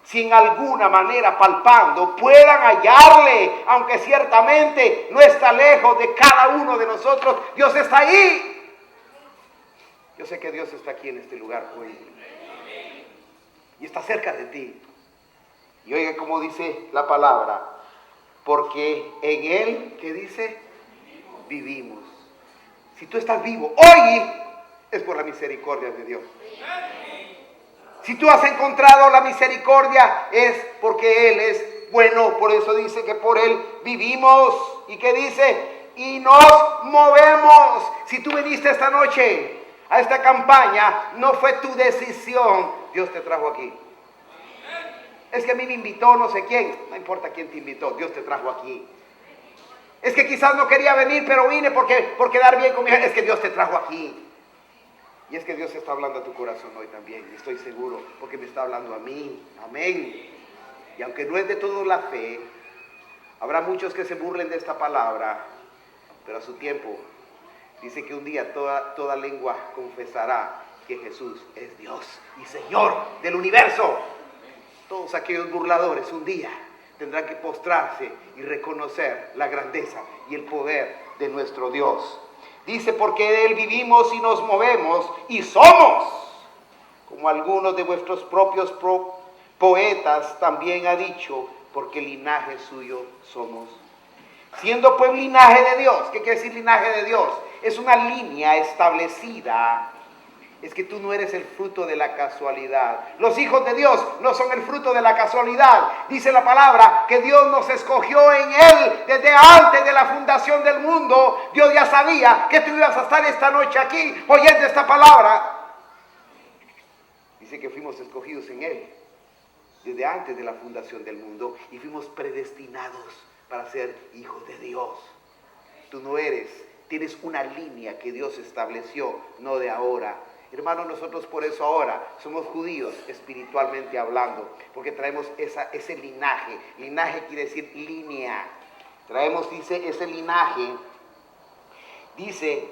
si en alguna manera palpando puedan hallarle, aunque ciertamente no está lejos de cada uno de nosotros, Dios está ahí. Yo sé que Dios está aquí en este lugar hoy y está cerca de ti. Y oiga cómo dice la palabra, porque en Él, ¿qué dice? Vivimos. Si tú estás vivo hoy, es por la misericordia de Dios. Si tú has encontrado la misericordia, es porque Él es bueno. Por eso dice que por Él vivimos. ¿Y qué dice? Y nos movemos. Si tú viniste esta noche a esta campaña, no fue tu decisión. Dios te trajo aquí. Es que a mí me invitó no sé quién. No importa quién te invitó, Dios te trajo aquí. Es que quizás no quería venir, pero vine por quedar bien con mi gente. Es que Dios te trajo aquí. Y es que Dios está hablando a tu corazón hoy también. Y estoy seguro, porque me está hablando a mí. Amén. Y aunque no es de todo la fe, habrá muchos que se burlen de esta palabra. Pero a su tiempo, dice que un día toda lengua confesará que Jesús es Dios y Señor del universo. Todos aquellos burladores un día tendrán que postrarse y reconocer la grandeza y el poder de nuestro Dios. Dice, porque de Él vivimos y nos movemos y somos, como algunos de vuestros propios poetas también ha dicho, porque linaje suyo somos. Siendo pues linaje de Dios. ¿Qué quiere decir linaje de Dios? Es una línea establecida. Es que tú no eres el fruto de la casualidad. Los hijos de Dios no son el fruto de la casualidad. Dice la palabra que Dios nos escogió en Él desde antes de la fundación del mundo. Dios ya sabía que tú ibas a estar esta noche aquí oyendo esta palabra. Dice que fuimos escogidos en Él desde antes de la fundación del mundo y fuimos predestinados para ser hijos de Dios. Tú no eres, tienes una línea que Dios estableció, no de ahora. Hermanos, nosotros por eso ahora somos judíos espiritualmente hablando, porque traemos ese linaje. Linaje quiere decir línea. Traemos, dice, ese linaje. Dice,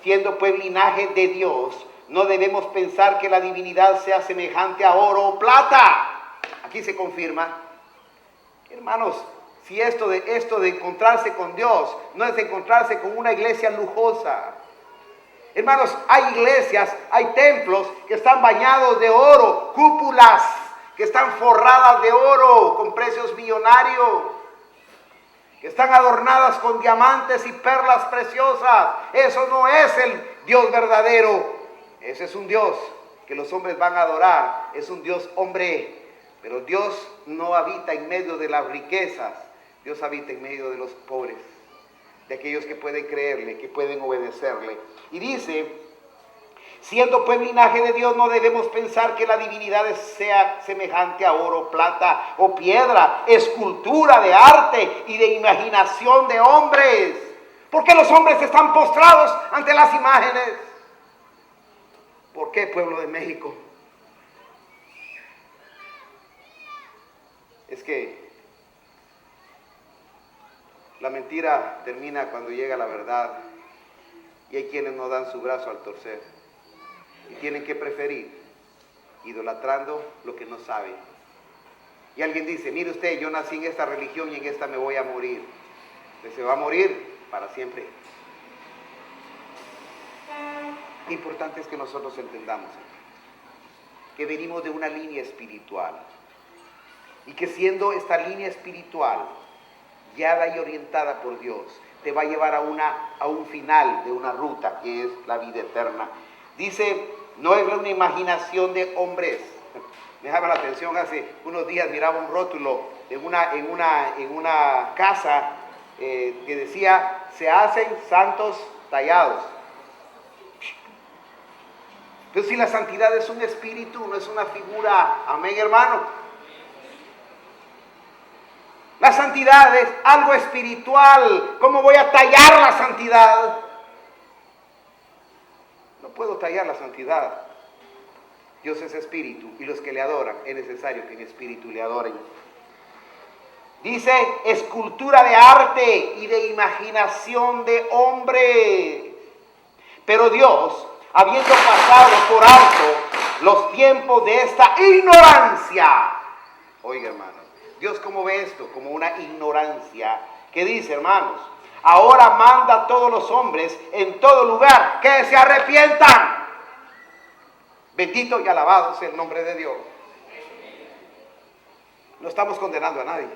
siendo pues linaje de Dios, no debemos pensar que la divinidad sea semejante a oro o plata. Aquí se confirma. Hermanos, si esto de encontrarse con Dios no es encontrarse con una iglesia lujosa. Hermanos, hay iglesias, hay templos que están bañados de oro, cúpulas que están forradas de oro con precios millonarios, que están adornadas con diamantes y perlas preciosas. Eso no es el Dios verdadero. Ese es un Dios que los hombres van a adorar. Es un Dios hombre, pero Dios no habita en medio de las riquezas. Dios habita en medio de los pobres, de aquellos que pueden creerle, que pueden obedecerle. Y dice, siendo pues linaje de Dios, no debemos pensar que la divinidad sea semejante a oro, plata o piedra, escultura de arte y de imaginación de hombres. ¿Por qué los hombres están postrados ante las imágenes? ¿Por qué, pueblo de México? Es que la mentira termina cuando llega la verdad. Y hay quienes no dan su brazo al torcer. Y tienen que preferir, idolatrando lo que no saben. Y alguien dice, mire usted, yo nací en esta religión y en esta me voy a morir. Usted se va a morir para siempre. Lo importante es que nosotros entendamos. que venimos de una línea espiritual y que siendo esta línea espiritual guiada y orientada por Dios, te va a llevar a un final de una ruta que es la vida eterna. Dice, no es una imaginación de hombres. Me llama la atención, hace unos días miraba un rótulo en una casa que decía, se hacen santos tallados. Pero si la santidad es un espíritu, no es una figura, amén, hermano. La santidad es algo espiritual. ¿Cómo voy a tallar la santidad? No puedo tallar la santidad. Dios es espíritu y los que le adoran es necesario que en espíritu le adoren. Dice, escultura de arte y de imaginación de hombre. Pero Dios, habiendo pasado por alto los tiempos de esta ignorancia. Oiga, hermanos, Dios cómo ve esto, como una ignorancia. ¿Qué dice, hermanos? Ahora manda a todos los hombres en todo lugar que se arrepientan. Bendito y alabado sea el nombre de Dios. No estamos condenando a nadie.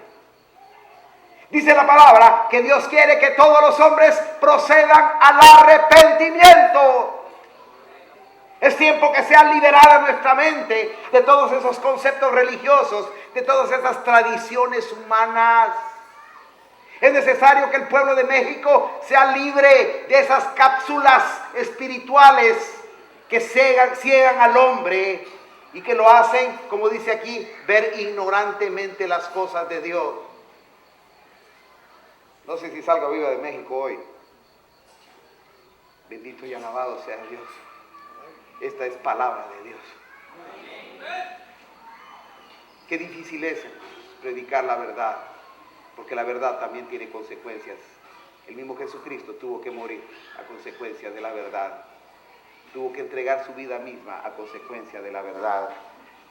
Dice la palabra que Dios quiere que todos los hombres procedan al arrepentimiento. Es tiempo que sea liberada nuestra mente de todos esos conceptos religiosos, de todas esas tradiciones humanas. Es necesario que el pueblo de México sea libre de esas cápsulas espirituales que ciegan al hombre y que lo hacen, como dice aquí, ver ignorantemente las cosas de Dios. No sé si salga viva de México hoy. Bendito y alabado sea Dios. Esta es palabra de Dios. Qué difícil es predicar la verdad, porque la verdad también tiene consecuencias. El mismo Jesucristo tuvo que morir a consecuencia de la verdad. Tuvo que entregar su vida misma a consecuencia de la verdad.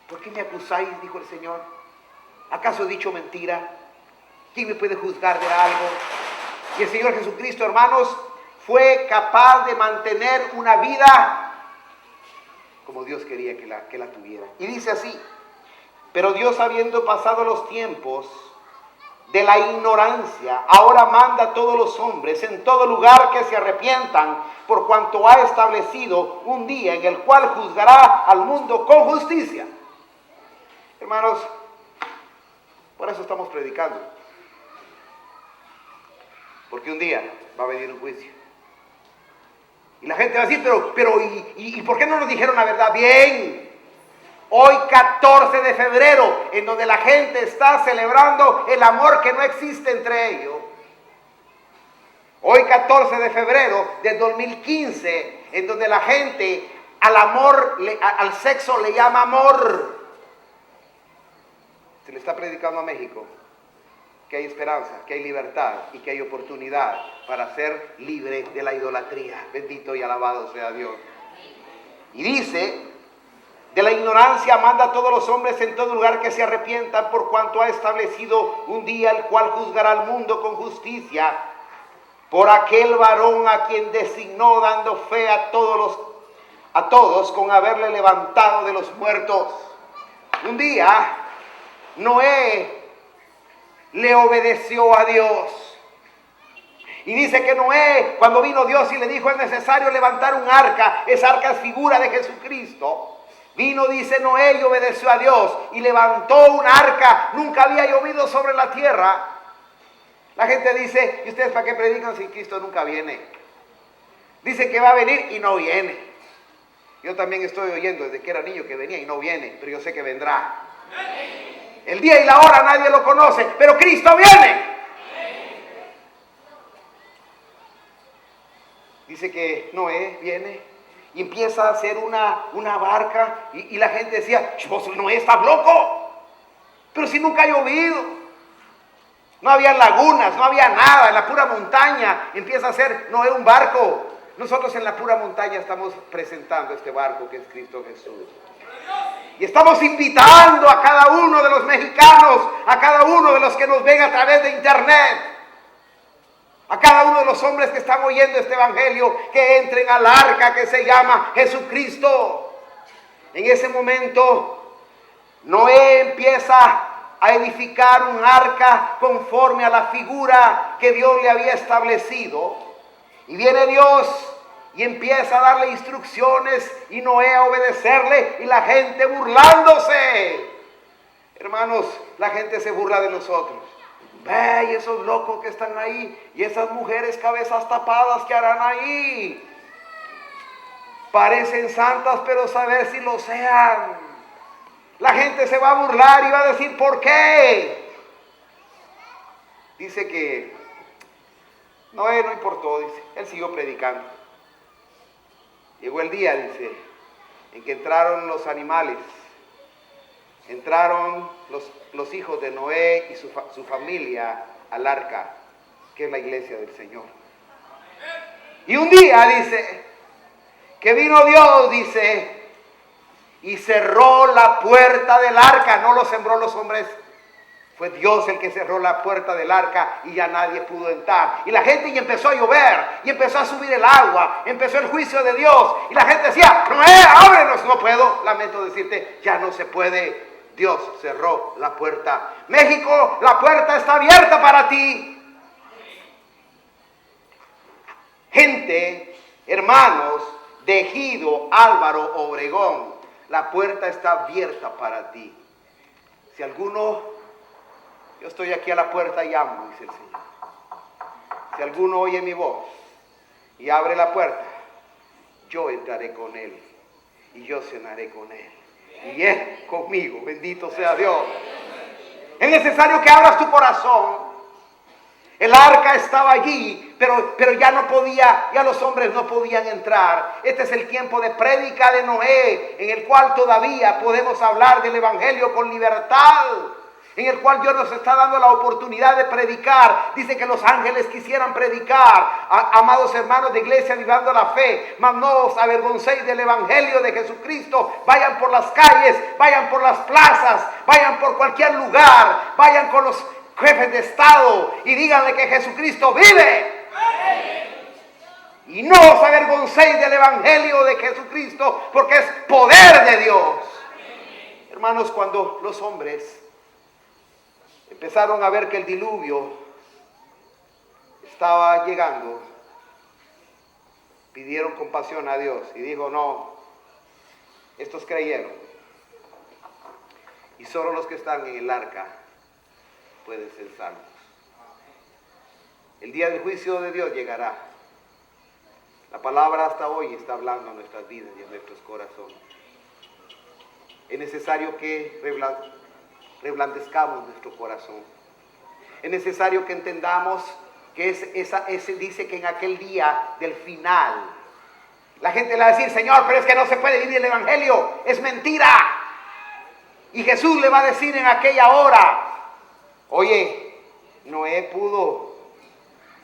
¿Por qué me acusáis? Dijo el Señor. ¿Acaso he dicho mentira? ¿Quién me puede juzgar de algo? Y el Señor Jesucristo, hermanos, fue capaz de mantener una vida como Dios quería que la tuviera. Y dice así, pero Dios, habiendo pasado los tiempos de la ignorancia, ahora manda a todos los hombres en todo lugar que se arrepientan, por cuanto ha establecido un día en el cual juzgará al mundo con justicia. Hermanos, por eso estamos predicando. Porque un día va a venir un juicio. Y la gente va a decir, pero ¿y por qué no nos dijeron la verdad? Bien, hoy 14 de febrero, en donde la gente está celebrando el amor que no existe entre ellos. Hoy 14 de febrero de 2015, en donde la gente al amor, al sexo le llama amor. Se le está predicando a México que hay esperanza, que hay libertad y que hay oportunidad para ser libre de la idolatría. Bendito y alabado sea Dios. Y dice, de la ignorancia manda a todos los hombres en todo lugar que se arrepientan, por cuanto ha establecido un día el cual juzgará al mundo con justicia, por aquel varón a quien designó, dando fe a todos con haberle levantado de los muertos. Un día Noé le obedeció a Dios. Y dice que Noé, cuando vino Dios y le dijo es necesario levantar un arca, esa arca es figura de Jesucristo. Vino, dice Noé, y obedeció a Dios y levantó un arca. Nunca había llovido sobre la tierra. La gente dice, ¿y ustedes para qué predican si Cristo nunca viene? Dicen que va a venir y no viene. Yo también estoy oyendo desde que era niño que venía y no viene, pero yo sé que vendrá. El día y la hora nadie lo conoce, pero Cristo viene. Dice que Noé viene y empieza a hacer una barca y la gente decía, vos Noé estás loco, pero si nunca ha llovido, no había lagunas, no había nada, en la pura montaña empieza a hacer Noé un barco. Nosotros en la pura montaña estamos presentando este barco que es Cristo Jesús. Y estamos invitando a cada uno de los mexicanos, a cada uno de los que nos ven a través de internet, a cada uno de los hombres que están oyendo este evangelio, que entren al arca que se llama Jesucristo. En ese momento, Noé empieza a edificar un arca conforme a la figura que Dios le había establecido. Y viene Dios y empieza a darle instrucciones y Noé a obedecerle y la gente burlándose. Hermanos, la gente se burla de nosotros. Ve, y esos locos que están ahí y esas mujeres cabezas tapadas que harán ahí. Parecen santas, pero saber si lo sean. La gente se va a burlar y va a decir, ¿por qué? Dice que Noé no importó, dice, él siguió predicando. Llegó el día, dice, en que entraron los animales, entraron los hijos de Noé y su familia al arca, que es la iglesia del Señor. Y un día, dice, que vino Dios, dice, y cerró la puerta del arca. No lo sembró los hombres, fue Dios el que cerró la puerta del arca y ya nadie pudo entrar. Y la gente y empezó a llover, y empezó a subir el agua, empezó el juicio de Dios. Y la gente decía, Noé, ábrenos. No puedo, lamento decirte, ya no se puede. Dios cerró la puerta. México, la puerta está abierta para ti. Gente, hermanos, de Ejido, Álvaro, Obregón, la puerta está abierta para ti. Si alguno, yo estoy aquí a la puerta y llamo, dice el Señor. Si alguno oye mi voz y abre la puerta, yo entraré con él y yo cenaré con él. Y él conmigo, bendito sea Dios. Es necesario que abras tu corazón. El arca estaba allí, pero ya no podía, ya los hombres no podían entrar. Este es el tiempo de prédica de Noé, en el cual todavía podemos hablar del evangelio con libertad, en el cual Dios nos está dando la oportunidad de predicar. Dice que los ángeles quisieran predicar, amados hermanos de Iglesia Avivando la Fe, mas no os avergoncéis del evangelio de Jesucristo. Vayan por las calles, vayan por las plazas, vayan por cualquier lugar, vayan con los jefes de Estado y díganle que Jesucristo vive. Y no os avergoncéis del evangelio de Jesucristo, porque es poder de Dios. Hermanos, cuando los hombres empezaron a ver que el diluvio estaba llegando, pidieron compasión a Dios y dijo, no, estos creyeron y solo los que están en el arca pueden ser salvos. El día del juicio de Dios llegará. La palabra hasta hoy está hablando a nuestras vidas y a nuestros corazones. Es necesario que reblandezcamos nuestro corazón. Es necesario que entendamos que ese dice que en aquel día del final, la gente le va a decir, Señor, pero es que no se puede vivir el evangelio, es mentira. Y Jesús le va a decir en aquella hora, oye, Noé pudo,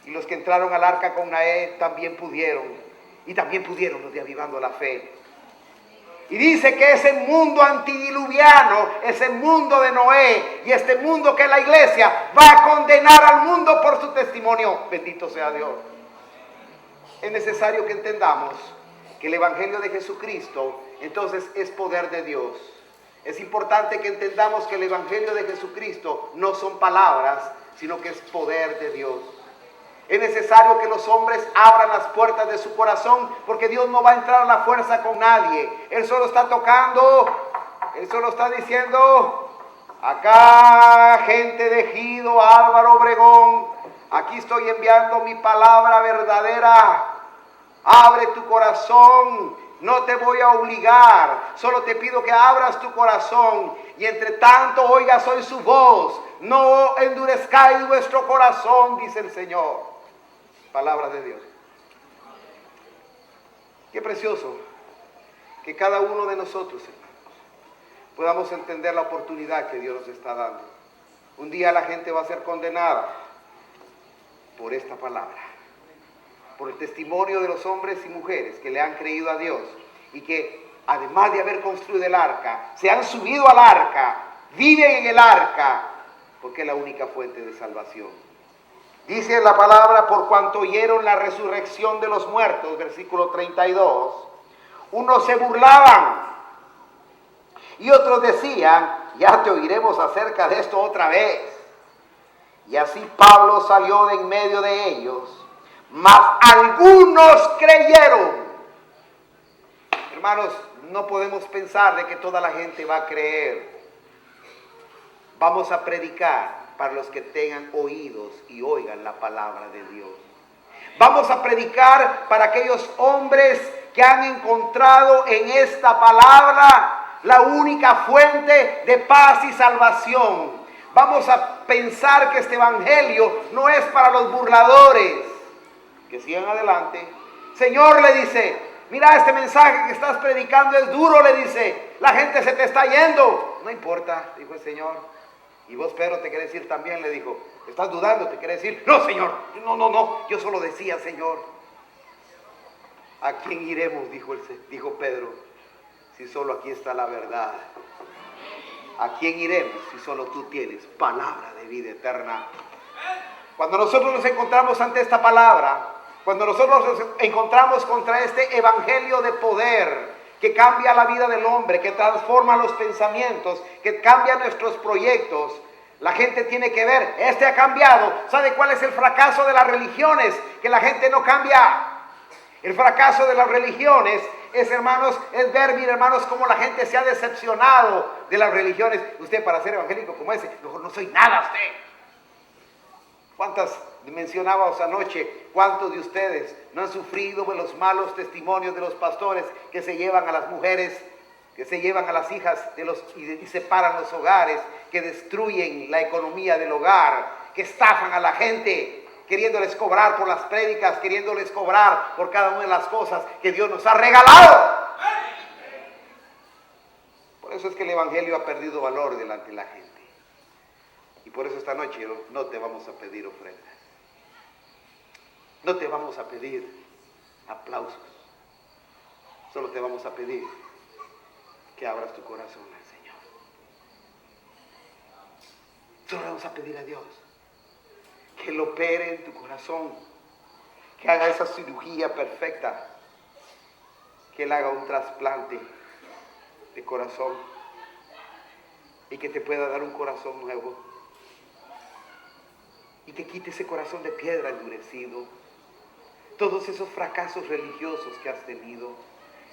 y los que entraron al arca con Noé también pudieron, y también pudieron los de Avivando la Fe. Y dice que ese mundo antidiluviano, ese mundo de Noé y este mundo que es la iglesia, va a condenar al mundo por su testimonio. Bendito sea Dios. Es necesario que entendamos que el evangelio de Jesucristo entonces es poder de Dios. Es importante que entendamos que el evangelio de Jesucristo no son palabras, sino que es poder de Dios. Es necesario que los hombres abran las puertas de su corazón, porque Dios no va a entrar a la fuerza con nadie. Él solo está tocando, Él solo está diciendo, acá gente de Ejido, Álvaro, Obregón, aquí estoy enviando mi palabra verdadera. Abre tu corazón, no te voy a obligar, solo te pido que abras tu corazón y entre tanto oigas hoy su voz. No endurezcáis vuestro corazón, dice el Señor. Palabra de Dios. Qué precioso que cada uno de nosotros, hermanos, podamos entender la oportunidad que Dios nos está dando. Un día la gente va a ser condenada por esta palabra, por el testimonio de los hombres y mujeres que le han creído a Dios y que además de haber construido el arca, se han subido al arca, viven en el arca, porque es la única fuente de salvación. Dice la palabra, por cuanto oyeron la resurrección de los muertos, versículo 32, unos se burlaban Y otros decían, ya te oiremos acerca de esto otra vez. Y así Pablo salió de en medio de ellos, mas algunos creyeron. Hermanos, no podemos pensar de que toda la gente va a creer. Vamos a predicar para los que tengan oídos y oigan la palabra de Dios. Vamos a predicar para aquellos hombres que han encontrado en esta palabra la única fuente de paz y salvación. Vamos a pensar que este evangelio no es para los burladores. Que sigan adelante. Señor, le dice, mira, este mensaje que estás predicando es duro, le dice. La gente se te está yendo. No importa, dijo el Señor. Y vos, Pedro, te querés ir también, le dijo. ¿Estás dudando? ¿Te querés ir? No, Señor. No. Yo solo decía, Señor. ¿A quién iremos? Dijo Pedro. Si solo aquí está la verdad. ¿A quién iremos si solo tú tienes palabra de vida eterna? Cuando nosotros nos encontramos ante esta palabra, cuando nosotros nos encontramos contra este evangelio de poder que cambia la vida del hombre, que transforma los pensamientos, que cambia nuestros proyectos, la gente tiene que ver, este ha cambiado. ¿Sabe cuál es el fracaso de las religiones? Que la gente no cambia. El fracaso de las religiones es, hermanos, es ver, mire, hermanos, cómo la gente se ha decepcionado de las religiones. Usted, para ser evangélico como ese, mejor no soy nada usted. ¿Cuántas mencionábamos anoche? ¿Cuántos de ustedes no han sufrido de los malos testimonios de los pastores que se llevan a las mujeres, que se llevan a las hijas y separan los hogares, que destruyen la economía del hogar, que estafan a la gente, queriéndoles cobrar por las prédicas, queriéndoles cobrar por cada una de las cosas que Dios nos ha regalado? Por eso es que el evangelio ha perdido valor delante de la gente. Y por eso esta noche no te vamos a pedir ofrendas. No te vamos a pedir aplausos. Solo te vamos a pedir que abras tu corazón al Señor. Solo vamos a pedir a Dios que lo opere en tu corazón, que haga esa cirugía perfecta, que Él haga un trasplante de corazón y que te pueda dar un corazón nuevo y que quite ese corazón de piedra endurecido, todos esos fracasos religiosos que has tenido,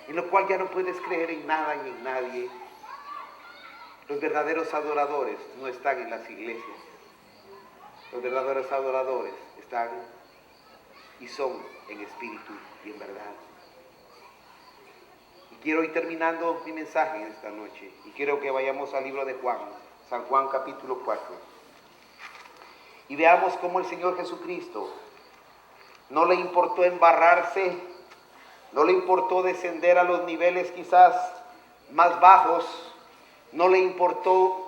en lo cual ya no puedes creer en nada ni en nadie. Los verdaderos adoradores no están en las iglesias. Los verdaderos adoradores están y son en espíritu y en verdad. Y quiero ir terminando mi mensaje en esta noche. Y quiero que vayamos al libro de Juan, San Juan capítulo 4. Y veamos cómo el Señor Jesucristo no le importó embarrarse, no le importó descender a los niveles quizás más bajos, no le importó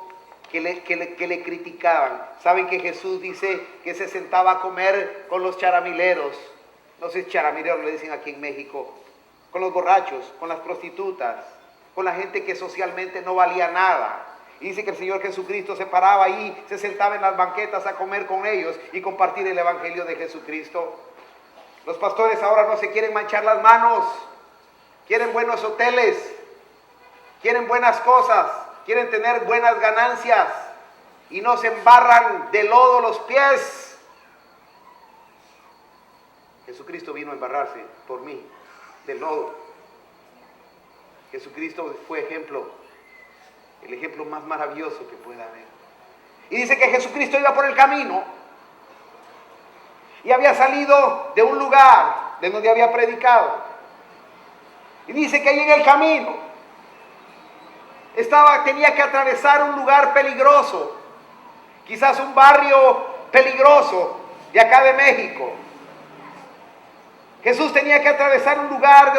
que le criticaban. Saben que Jesús dice que se sentaba a comer con los charamileros. No sé si charamileros le dicen aquí en México. Con los borrachos, con las prostitutas, con la gente que socialmente no valía nada. Y dice que el Señor Jesucristo se paraba ahí, se sentaba en las banquetas a comer con ellos y compartir el evangelio de Jesucristo. Los pastores ahora no se quieren manchar las manos, quieren buenos hoteles, quieren buenas cosas, quieren tener buenas ganancias y no se embarran de lodo los pies. Jesucristo vino a embarrarse por mí de lodo. Jesucristo fue ejemplo, el ejemplo más maravilloso que pueda haber. Y dice que Jesucristo iba por el camino y había salido de un lugar de donde había predicado. Y dice que ahí en el camino tenía que atravesar un lugar peligroso, quizás un barrio peligroso de acá de México. Jesús tenía que atravesar un lugar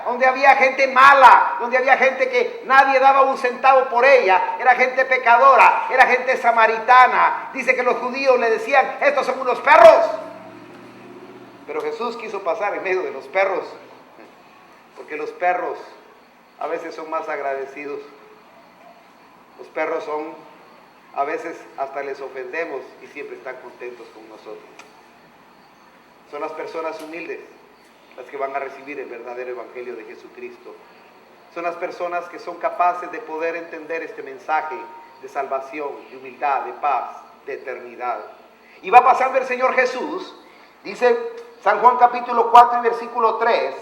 donde había gente mala, donde había gente que nadie daba un centavo por ella, era gente pecadora, era gente samaritana. Dice que los judíos le decían, estos son unos perros. Pero Jesús quiso pasar en medio de los perros, porque los perros a veces son más agradecidos. Los perros a veces hasta les ofendemos y siempre están contentos con nosotros. Son las personas humildes las que van a recibir el verdadero evangelio de Jesucristo. son las personas que son capaces de poder entender este mensaje de salvación, de humildad, de paz, de eternidad. Y va pasando el Señor Jesús, dice San Juan capítulo 4 y versículo 3,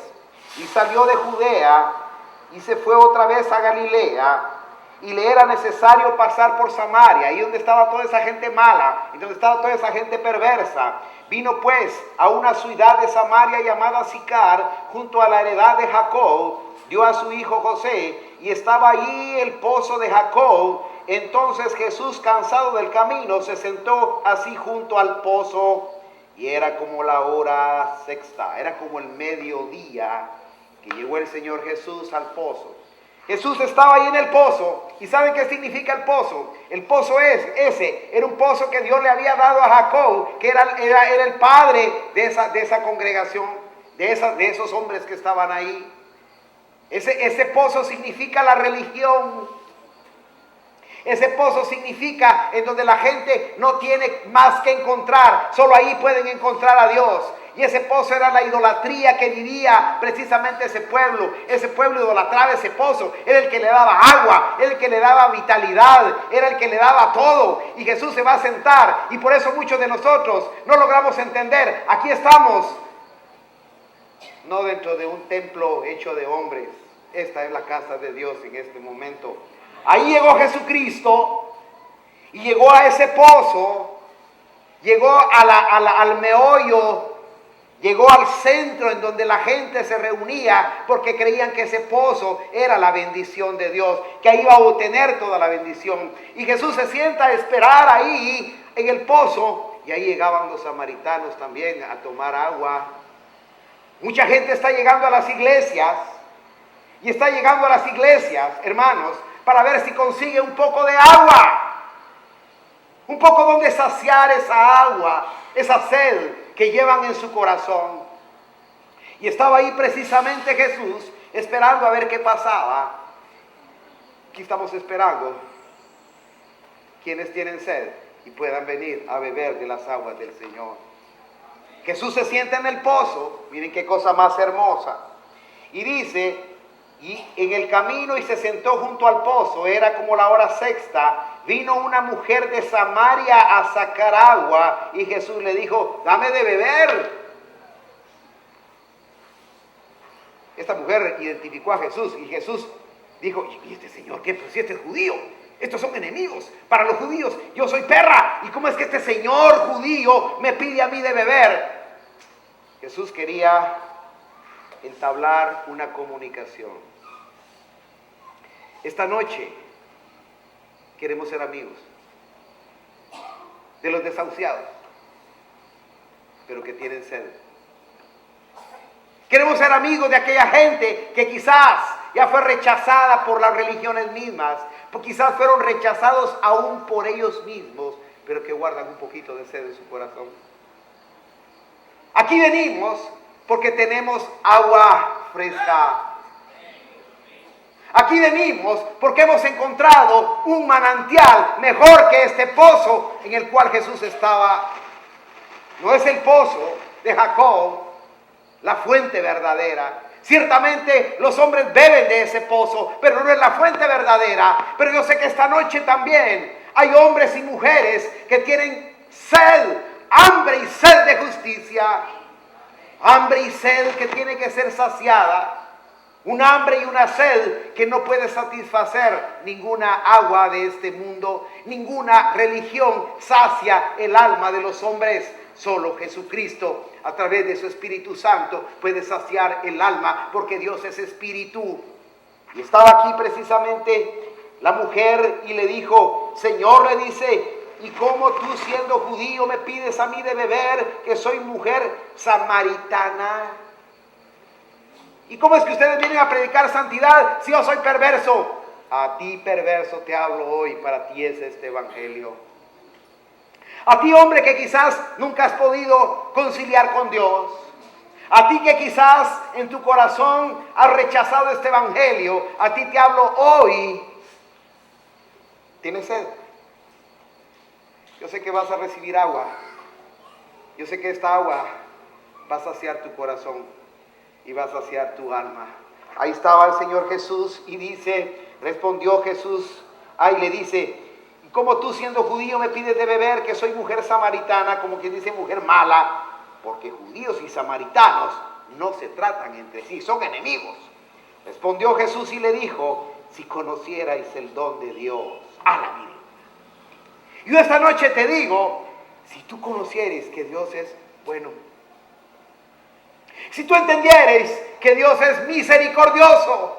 y salió de Judea y se fue otra vez a Galilea, y le era necesario pasar por Samaria, ahí donde estaba toda esa gente mala, y donde estaba toda esa gente perversa. Vino pues a una ciudad de Samaria llamada Sicar, junto a la heredad de Jacob, dio a su hijo José, y estaba allí el pozo de Jacob. Entonces Jesús, cansado del camino, se sentó así junto al pozo, y era como la hora sexta, era como el mediodía, que llegó el Señor Jesús al pozo. Jesús estaba ahí en el pozo. ¿Y saben qué significa el pozo? El pozo era un pozo que Dios le había dado a Jacob, que era el padre de esa congregación, de esos hombres que estaban ahí. Ese pozo significa la religión. Ese pozo significa en donde la gente no tiene más que encontrar, solo ahí pueden encontrar a Dios. Y ese pozo era la idolatría que vivía precisamente ese pueblo. Ese pueblo idolatraba ese pozo. Era el que le daba agua, era el que le daba vitalidad, era el que le daba todo. Y Jesús se va a sentar. Y por eso muchos de nosotros no logramos entender. Aquí estamos, no dentro de un templo hecho de hombres. Esta es la casa de Dios en este momento. Ahí llegó Jesucristo y llegó a ese pozo, llegó al meollo, llegó al centro en donde la gente se reunía porque creían que ese pozo era la bendición de Dios, que ahí iba a obtener toda la bendición. Y Jesús se sienta a esperar ahí en el pozo, y ahí llegaban los samaritanos también a tomar agua. Mucha gente está llegando a las iglesias, y está llegando a las iglesias, hermanos, para ver si consigue un poco de agua, un poco donde saciar esa agua, esa sed que llevan en su corazón. Y estaba ahí precisamente Jesús esperando a ver qué pasaba. Aquí estamos esperando quienes tienen sed y puedan venir a beber de las aguas del Señor. Jesús se sienta en el pozo, miren qué cosa más hermosa, y dice: y en el camino y se sentó junto al pozo, era como la hora sexta, vino una mujer de Samaria a sacar agua, y Jesús le dijo: dame de beber. Esta mujer identificó a Jesús, y Jesús dijo: ¿y este señor qué? Pues si este es judío, estos son enemigos para los judíos, yo soy perra, ¿y cómo es que este señor judío me pide a mí de beber? Jesús quería entablar una comunicación. Esta noche queremos ser amigos de los desahuciados, pero que tienen sed. Queremos ser amigos de aquella gente que quizás ya fue rechazada por las religiones mismas, quizás fueron rechazados aún por ellos mismos, pero que guardan un poquito de sed en su corazón. Aquí venimos porque tenemos agua fresca. Aquí venimos porque hemos encontrado un manantial mejor que este pozo en el cual Jesús estaba. No es el pozo de Jacob, la fuente verdadera. Ciertamente los hombres beben de ese pozo, pero no es la fuente verdadera. Pero yo sé que esta noche también hay hombres y mujeres que tienen sed, hambre y sed de justicia. Hambre y sed que tiene que ser saciada. Un hambre y una sed que no puede satisfacer ninguna agua de este mundo. Ninguna religión sacia el alma de los hombres. Solo Jesucristo, a través de su Espíritu Santo, puede saciar el alma, porque Dios es espíritu. Y estaba aquí precisamente la mujer y le dijo: Señor, le dice, ¿y cómo tú, siendo judío, me pides a mí de beber, que soy mujer samaritana? ¿Y cómo es que ustedes vienen a predicar santidad si yo soy perverso? A ti, perverso, te hablo hoy, para ti es este evangelio. A ti, hombre, que quizás nunca has podido conciliar con Dios. A ti que quizás en tu corazón has rechazado este evangelio. A ti te hablo hoy. ¿Tienes sed? Yo sé que vas a recibir agua. Yo sé que esta agua va a saciar tu corazón y va a saciar tu alma. Ahí estaba el Señor Jesús y dice, respondió Jesús, ahí le dice, ¿cómo tú siendo judío me pides de beber que soy mujer samaritana? Como quien dice mujer mala, porque judíos y samaritanos no se tratan entre sí, son enemigos. Respondió Jesús y le dijo, si conocierais el don de Dios, mire. Yo esta noche te digo, si tú conocieres que Dios es bueno, si tú entendieres que Dios es misericordioso,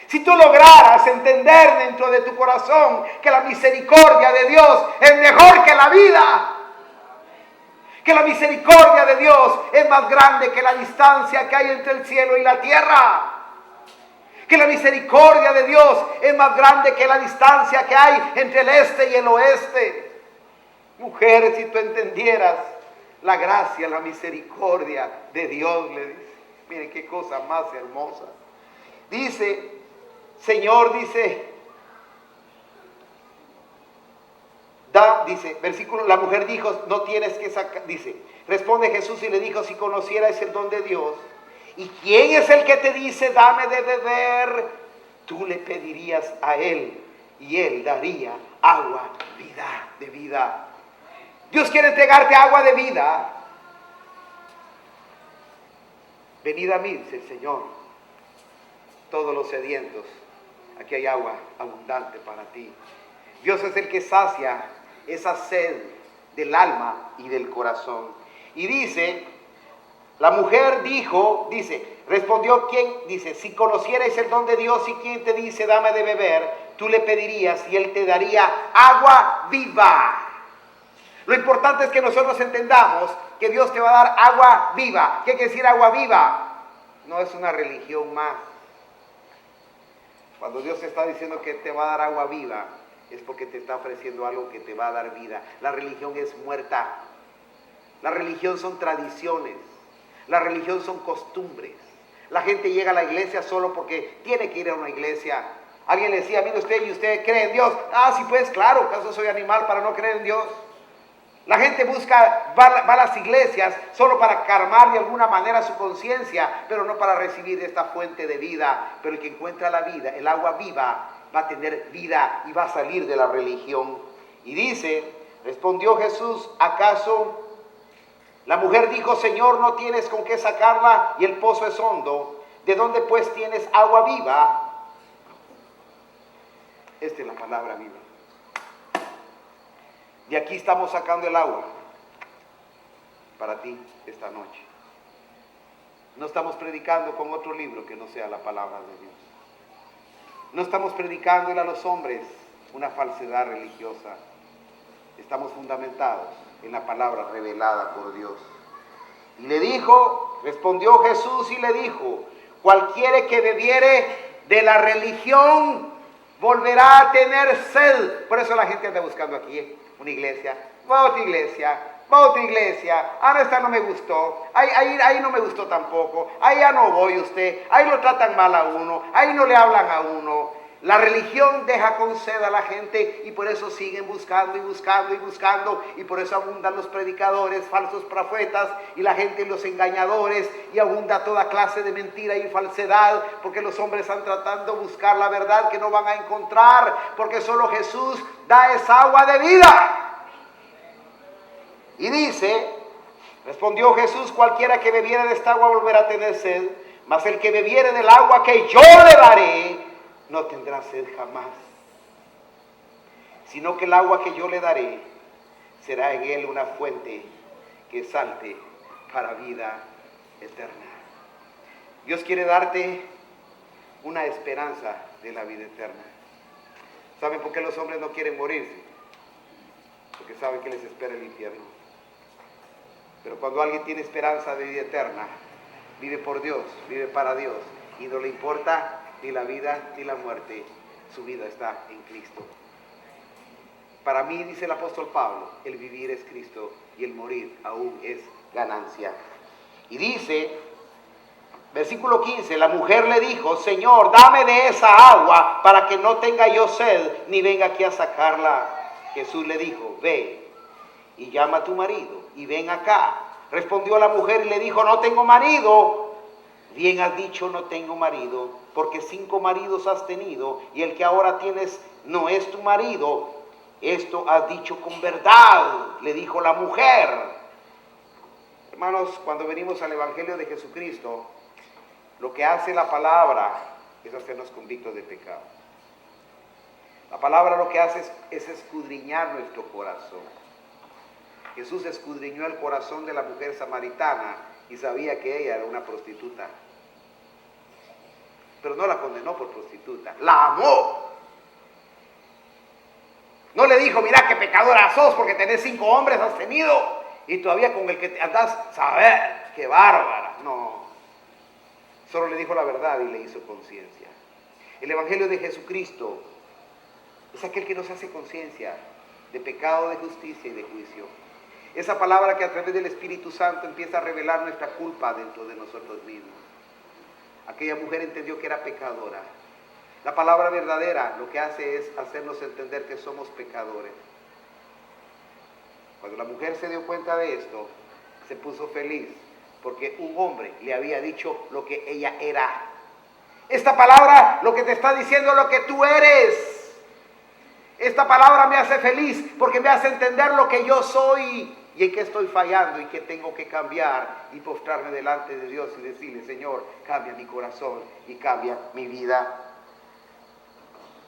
si tú lograras entender dentro de tu corazón que la misericordia de Dios es mejor que la vida, que la misericordia de Dios es más grande que la distancia que hay entre el cielo y la tierra, que la misericordia de Dios es más grande que la distancia que hay entre el este y el oeste. Mujer, si tú entendieras la gracia, la misericordia de Dios, le dice. Miren qué cosa más hermosa. Dice, Señor, dice, versículo, la mujer dijo, no tienes que sacar, dice, responde Jesús y le dijo, si conocieras el don de Dios, ¿y quién es el que te dice, dame de beber? Tú le pedirías a él y él daría agua, de vida. Dios quiere entregarte agua de vida. Venid a mí, dice el Señor, todos los sedientos, aquí hay agua abundante para ti. Dios es el que sacia esa sed del alma y del corazón. Y dice, la mujer dijo, respondió quién, dice, si conocierais el don de Dios y quién te dice, dame de beber, tú le pedirías y él te daría agua viva. Lo importante es que nosotros entendamos que Dios te va a dar agua viva. ¿Qué quiere decir agua viva? No es una religión más. Cuando Dios te está diciendo que te va a dar agua viva, es porque te está ofreciendo algo que te va a dar vida. La religión es muerta. La religión son tradiciones. La religión son costumbres. La gente llega a la iglesia solo porque tiene que ir a una iglesia. Alguien le decía, mire usted, ¿y usted cree en Dios? Sí, pues claro, ¿acaso soy animal para no creer en Dios? La gente va a las iglesias solo para calmar de alguna manera su conciencia, pero no para recibir esta fuente de vida. Pero el que encuentra la vida, el agua viva, va a tener vida y va a salir de la religión. Y dice, respondió Jesús, ¿acaso? La mujer dijo, Señor, no tienes con qué sacarla y el pozo es hondo. ¿De dónde pues tienes agua viva? Esta es la palabra viva. De aquí estamos sacando el agua para ti esta noche. No estamos predicando con otro libro que no sea la palabra de Dios. No estamos predicándole a los hombres una falsedad religiosa. Estamos fundamentados en la palabra revelada por Dios. Y le dijo, respondió Jesús y le dijo, cualquiera que bebiere de la religión volverá a tener sed. Por eso la gente anda buscando aquí una iglesia, va a otra iglesia, va a otra iglesia. No, esta no me gustó, ahí no me gustó tampoco, ahí ya no voy usted, ahí lo tratan mal a uno, ahí no le hablan a uno. La religión deja con sed a la gente y por eso siguen buscando y buscando y buscando, y por eso abundan los predicadores, falsos profetas y la gente los engañadores, y abunda toda clase de mentira y falsedad, porque los hombres están tratando de buscar la verdad que no van a encontrar, porque solo Jesús da esa agua de vida. Y dice, respondió Jesús, cualquiera que bebiere de esta agua volverá a tener sed, mas el que bebiere del agua que yo le daré no tendrá sed jamás, sino que el agua que yo le daré será en él una fuente que salte para vida eterna. Dios quiere darte una esperanza de la vida eterna. ¿Saben por qué los hombres no quieren morirse? Porque saben que les espera el infierno. Pero cuando alguien tiene esperanza de vida eterna, vive por Dios, vive para Dios, y no le importa ni la vida ni la muerte, su vida está en Cristo. Para mí, dice el apóstol Pablo, el vivir es Cristo y el morir aún es ganancia. Y dice, versículo 15, la mujer le dijo, Señor, dame de esa agua para que no tenga yo sed, ni venga aquí a sacarla. Jesús le dijo, ve y llama a tu marido y ven acá. Respondió la mujer y le dijo, no tengo marido. Bien has dicho, no tengo marido, porque 5 maridos has tenido, y el que ahora tienes no es tu marido. Esto has dicho con verdad, le dijo la mujer. Hermanos, cuando venimos al Evangelio de Jesucristo, lo que hace la palabra es hacernos convictos de pecado. La palabra lo que hace es escudriñar nuestro corazón. Jesús escudriñó el corazón de la mujer samaritana y sabía que ella era una prostituta. Pero no la condenó por prostituta, la amó. No le dijo, mira qué pecadora sos porque tenés 5 hombres has tenido y todavía con el que andás, saber, qué bárbara. No, solo le dijo la verdad y le hizo conciencia. El Evangelio de Jesucristo es aquel que nos hace conciencia de pecado, de justicia y de juicio. Esa palabra que a través del Espíritu Santo empieza a revelar nuestra culpa dentro de nosotros mismos. Aquella mujer entendió que era pecadora. La palabra verdadera lo que hace es hacernos entender que somos pecadores. Cuando la mujer se dio cuenta de esto, se puso feliz porque un hombre le había dicho lo que ella era. Esta palabra lo que te está diciendo es lo que tú eres. Esta palabra me hace feliz porque me hace entender lo que yo soy y en qué estoy fallando y que tengo que cambiar y postrarme delante de Dios y decirle, Señor, cambia mi corazón y cambia mi vida.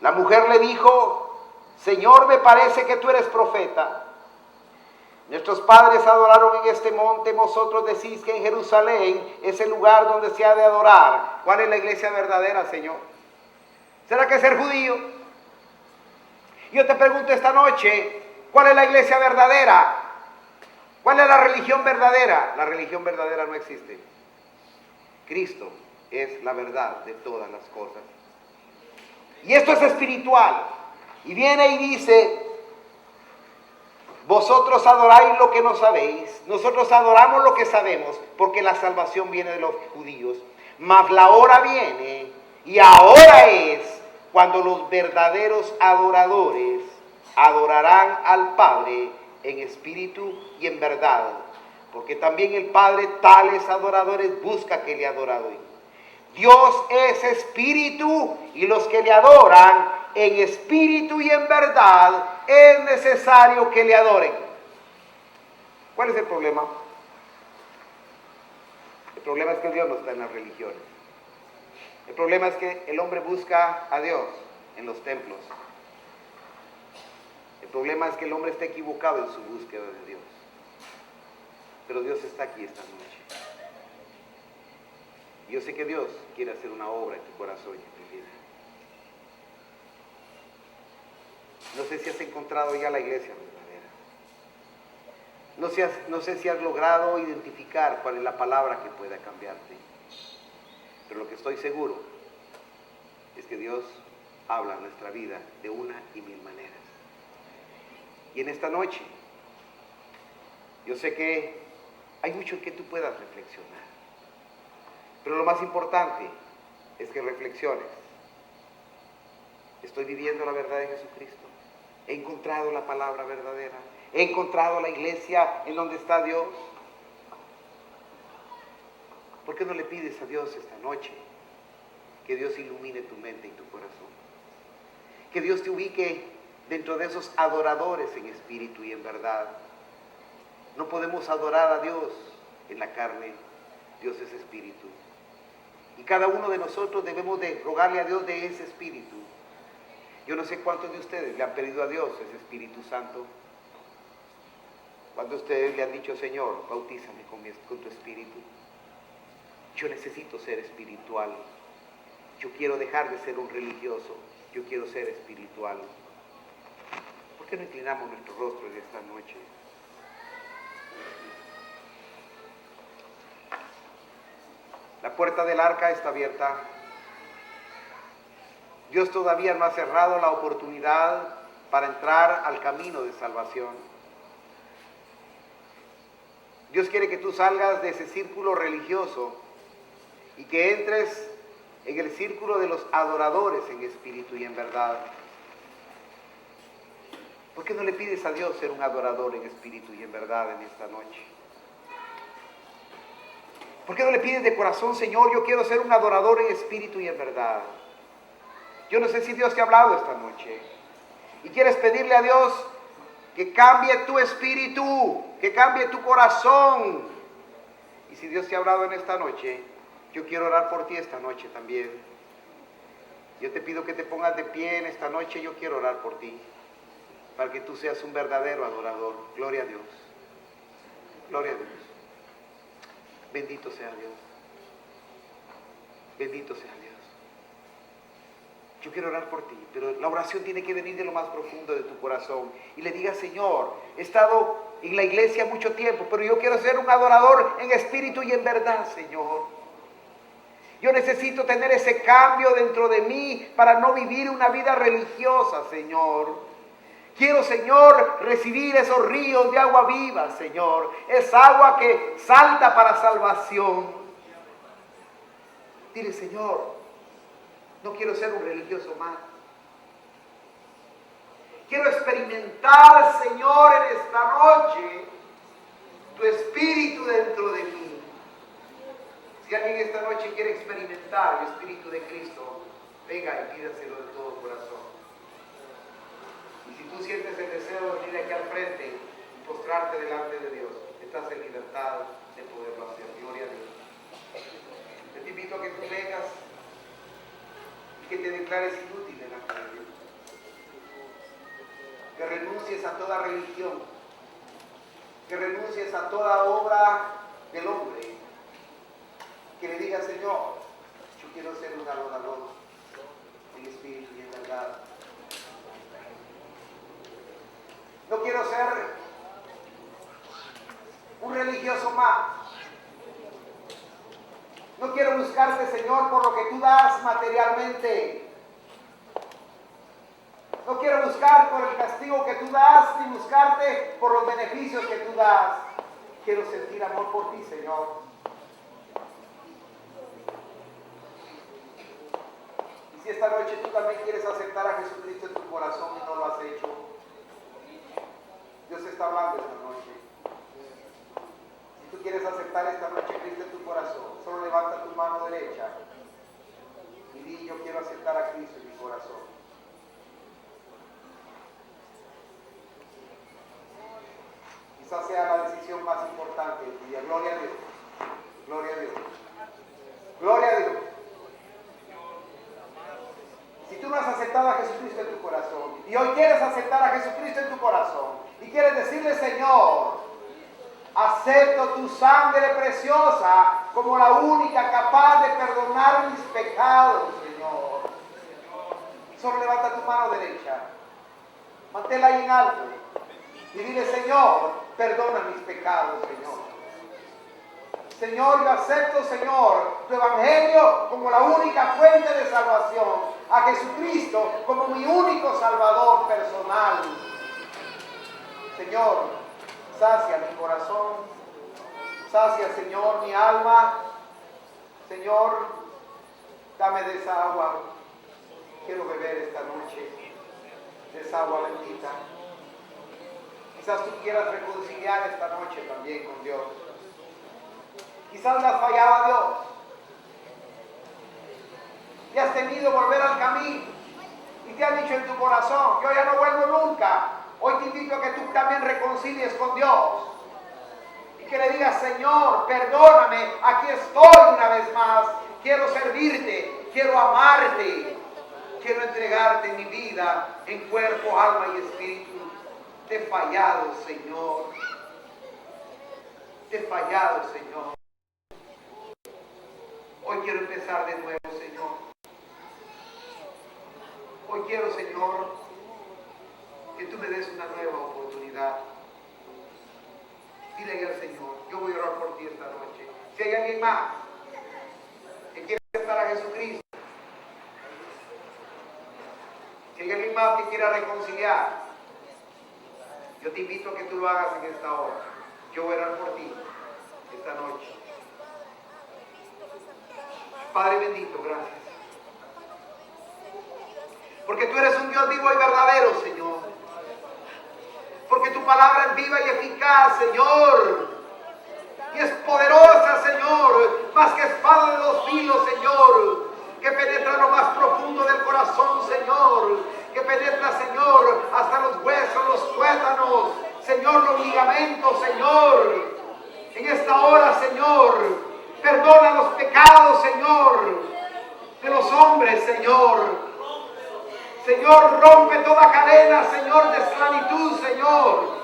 La mujer le dijo, Señor, me parece que tú eres profeta. Nuestros padres adoraron en este monte, vosotros decís que en Jerusalén es el lugar donde se ha de adorar. ¿Cuál es la iglesia verdadera, Señor? ¿Será que es ser judío? Yo te pregunto esta noche, ¿cuál es la iglesia verdadera? ¿Cuál es la religión verdadera? La religión verdadera no existe. Cristo es la verdad de todas las cosas. Y esto es espiritual. Y viene y dice, vosotros adoráis lo que no sabéis, nosotros adoramos lo que sabemos, porque la salvación viene de los judíos. Mas la hora viene, y ahora es, cuando los verdaderos adoradores adorarán al Padre en espíritu y en verdad, porque también el Padre tales adoradores busca que le adoren. Dios es espíritu y los que le adoran en espíritu y en verdad es necesario que le adoren. ¿Cuál es el problema? El problema es que Dios no está en las religiones. El problema es que el hombre busca a Dios en los templos. El problema es que el hombre está equivocado en su búsqueda de Dios. Pero Dios está aquí esta noche. Yo sé que Dios quiere hacer una obra en tu corazón y en tu vida. No sé si has encontrado ya la iglesia verdadera. No sé si has logrado identificar cuál es la palabra que pueda cambiarte. Pero lo que estoy seguro es que Dios habla en nuestra vida de una y mil maneras. Y en esta noche, yo sé que hay mucho en que tú puedas reflexionar. Pero lo más importante es que reflexiones. ¿Estoy viviendo la verdad de Jesucristo? ¿He encontrado la palabra verdadera? ¿He encontrado la iglesia en donde está Dios? ¿Por qué no le pides a Dios esta noche que Dios ilumine tu mente y tu corazón? Que Dios te ubique dentro de esos adoradores en espíritu y en verdad. No podemos adorar a Dios en la carne. Dios es espíritu. Y cada uno de nosotros debemos de rogarle a Dios de ese espíritu. Yo no sé cuántos de ustedes le han pedido a Dios ese Espíritu Santo. ¿Cuántos de ustedes le han dicho, Señor, bautízame con tu espíritu? Yo necesito ser espiritual. Yo quiero dejar de ser un religioso. Yo quiero ser espiritual. ¿Por qué no inclinamos nuestros rostros esta noche? La puerta del arca está abierta. Dios todavía no ha cerrado la oportunidad para entrar al camino de salvación. Dios quiere que tú salgas de ese círculo religioso y que entres en el círculo de los adoradores en espíritu y en verdad. ¿Por qué no le pides a Dios ser un adorador en espíritu y en verdad en esta noche? ¿Por qué no le pides de corazón, Señor, yo quiero ser un adorador en espíritu y en verdad? Yo no sé si Dios te ha hablado esta noche y quieres pedirle a Dios que cambie tu espíritu, que cambie tu corazón. Y si Dios te ha hablado en esta noche, yo quiero orar por ti esta noche también. Yo te pido que te pongas de pie en esta noche, yo quiero orar por ti, para que tú seas un verdadero adorador. Gloria a Dios. Gloria a Dios. Bendito sea Dios. Bendito sea Dios. Yo quiero orar por ti, pero la oración tiene que venir de lo más profundo de tu corazón. Y le digas, Señor, he estado en la iglesia mucho tiempo, pero yo quiero ser un adorador en espíritu y en verdad, Señor. Yo necesito tener ese cambio dentro de mí para no vivir una vida religiosa, Señor. Quiero, Señor, recibir esos ríos de agua viva, Señor. Esa agua que salta para salvación. Dile, Señor, no quiero ser un religioso más. Quiero experimentar, Señor, en esta noche, tu espíritu dentro de mí. Si alguien esta noche quiere experimentar el espíritu de Cristo, venga y pídaselo de todo corazón. Y si tú sientes el deseo de venir aquí al frente y postrarte delante de Dios, estás en libertad de poderlo hacer. Gloria a Dios. Yo te invito a que tú vengas y que te declares inútil delante de Dios. Que renuncies a toda religión. Que renuncies a toda obra del hombre. Que le digas, Señor, yo quiero ser un adorador en espíritu y en verdad. No quiero ser un religioso más. No quiero buscarte, Señor, por lo que tú das materialmente. No quiero buscar por el castigo que tú das, ni buscarte por los beneficios que tú das. Quiero sentir amor por ti, Señor. Y si esta noche tú también quieres aceptar a Jesucristo en tu corazón y no lo has hecho, Dios está hablando esta noche. Si tú quieres aceptar esta noche a Cristo en tu corazón, solo levanta tu mano derecha y di, yo quiero aceptar a Cristo en mi corazón. Quizás sea la decisión más importante del día. Gloria a Dios. Gloria a Dios. Gloria a Dios. Si tú no has aceptado a Jesucristo en tu corazón y hoy quieres aceptar a Jesucristo en tu corazón y quieres decirle, Señor, acepto tu sangre preciosa como la única capaz de perdonar mis pecados, Señor. Solo levanta tu mano derecha, manténla ahí en alto y dile, Señor, perdona mis pecados, Señor. Señor, yo acepto, Señor, tu evangelio como la única fuente de salvación, a Jesucristo como mi único salvador personal. Señor, sacia mi corazón, sacia, Señor, mi alma. Señor, dame de esa agua. Quiero beber esta noche de esa agua bendita. Quizás tú quieras reconciliar esta noche también con Dios. Quizás le has fallado a Dios y has temido volver al camino y te has dicho en tu corazón, yo ya no vuelvo nunca. Hoy te invito a que tú también reconcilies con Dios y que le digas, Señor, perdóname, aquí estoy una vez más, quiero servirte, quiero amarte, quiero entregarte mi vida en cuerpo, alma y espíritu. Te he fallado, Señor, te he fallado, Señor. Hoy quiero empezar de nuevo, Señor. Hoy quiero, Señor, que tú me des una nueva oportunidad. Dile al Señor, yo voy a orar por ti esta noche. Si hay alguien más que quiere aceptar a Jesucristo, si hay alguien más que quiera reconciliar, yo te invito a que tú lo hagas en esta hora. Yo voy a orar por ti esta noche. Padre bendito, gracias. Porque tú eres un Dios vivo y verdadero, Señor. Porque tu palabra es viva y eficaz, Señor. Y y es poderosa, Señor, más que espada de dos filos, Señor, que penetra lo más profundo del corazón, Señor, que penetra, Señor, hasta los huesos, los tuétanos, Señor, los ligamentos, Señor. En esta hora, Señor, perdona los pecados, Señor, de los hombres, Señor. Señor, rompe toda cadena, Señor, de esclavitud, Señor.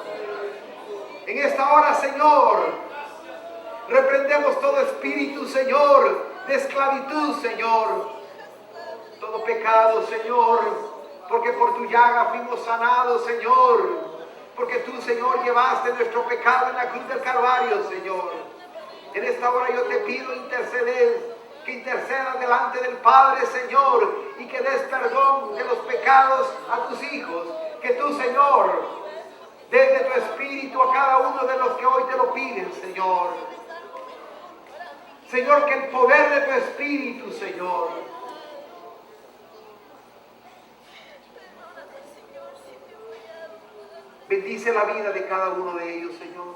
En esta hora, Señor, reprendemos todo espíritu, Señor, de esclavitud, Señor. Todo pecado, Señor, porque por tu llaga fuimos sanados, Señor. Porque tú, Señor, llevaste nuestro pecado en la cruz del Calvario, Señor. En esta hora yo te pido que intercedas delante del Padre, Señor, y que des perdón de los pecados a tus hijos. Que tú, Señor, des de tu espíritu a cada uno de los que hoy te lo piden, Señor. Señor, que el poder de tu espíritu, Señor, bendice la vida de cada uno de ellos, Señor.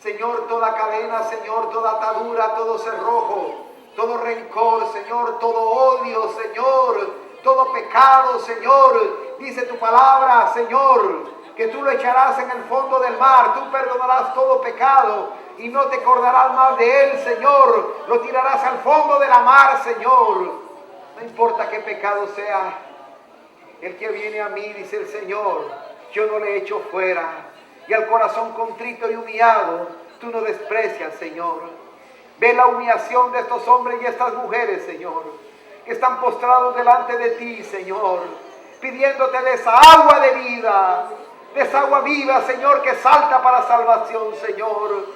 Señor, toda cadena, Señor, toda atadura, todo cerrojo, todo rencor, Señor, todo odio, Señor, todo pecado, Señor. Dice tu palabra, Señor, que tú lo echarás en el fondo del mar. Tú perdonarás todo pecado y no te acordarás más de él, Señor. Lo tirarás al fondo de la mar, Señor. No importa qué pecado sea, el que viene a mí, dice el Señor, yo no le echo fuera. Y al corazón contrito y humillado, tú no desprecias, Señor. Ve la humillación de estos hombres y estas mujeres, Señor, que están postrados delante de ti, Señor, pidiéndote de esa agua de vida, de esa agua viva, Señor, que salta para salvación, Señor.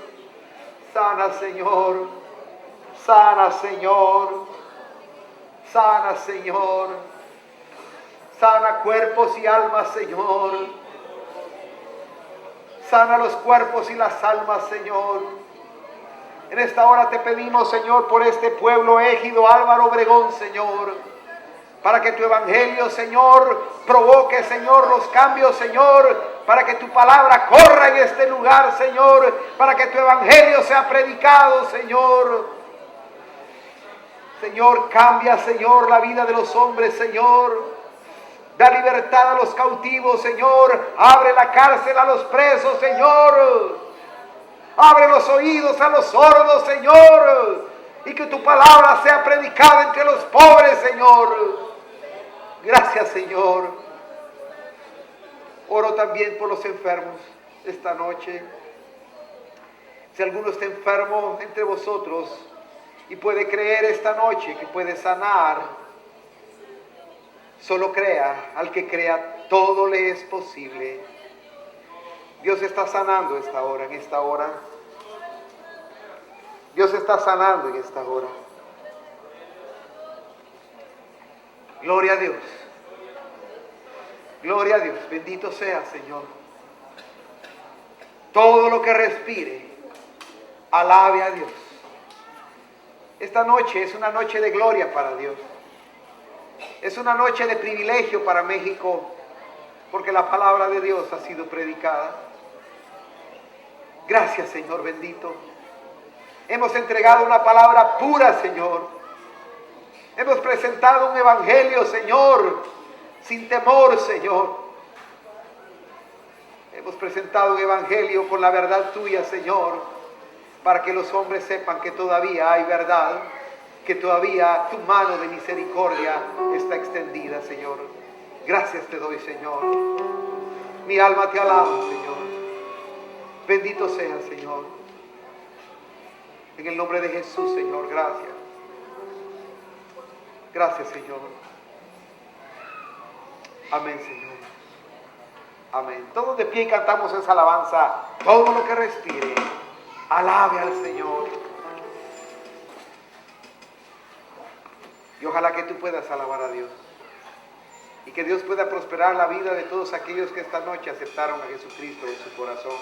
Sana, Señor. Sana, Señor. Sana, Señor. Sana cuerpos y almas, Señor. Sana los cuerpos y las almas, Señor. En esta hora te pedimos, Señor, por este pueblo Ejido Álvaro Obregón, Señor, para que tu evangelio, Señor, provoque, Señor, los cambios, Señor, para que tu palabra corra en este lugar, Señor, para que tu evangelio sea predicado, Señor. Señor, cambia, Señor, la vida de los hombres, Señor. Da libertad a los cautivos, Señor. Abre la cárcel a los presos, Señor. Abre los oídos a los sordos, Señor. Y que tu palabra sea predicada entre los pobres, Señor. Gracias, Señor. Oro también por los enfermos esta noche. Si alguno está enfermo entre vosotros y puede creer esta noche que puede sanar, solo crea. Al que crea, todo le es posible. Dios está sanando esta hora, en esta hora. Dios está sanando en esta hora. Gloria a Dios. Gloria a Dios. Bendito sea, Señor. Todo lo que respire, alabe a Dios. Esta noche es una noche de gloria para Dios. Es una noche de privilegio para México, porque la palabra de Dios ha sido predicada. Gracias, Señor bendito. Hemos entregado una palabra pura, Señor. Hemos presentado un evangelio, Señor, sin temor, Señor. Hemos presentado un evangelio con la verdad tuya, Señor, para que los hombres sepan que todavía hay verdad, que todavía tu mano de misericordia está extendida, Señor. Gracias te doy, Señor. Mi alma te alaba, Señor. Bendito sea, Señor. En el nombre de Jesús, Señor, gracias. Gracias, Señor. Amén, Señor. Amén. Todos de pie y cantamos esa alabanza. Todo lo que respire, alabe al Señor. Y ojalá que tú puedas alabar a Dios. Y que Dios pueda prosperar la vida de todos aquellos que esta noche aceptaron a Jesucristo en su corazón.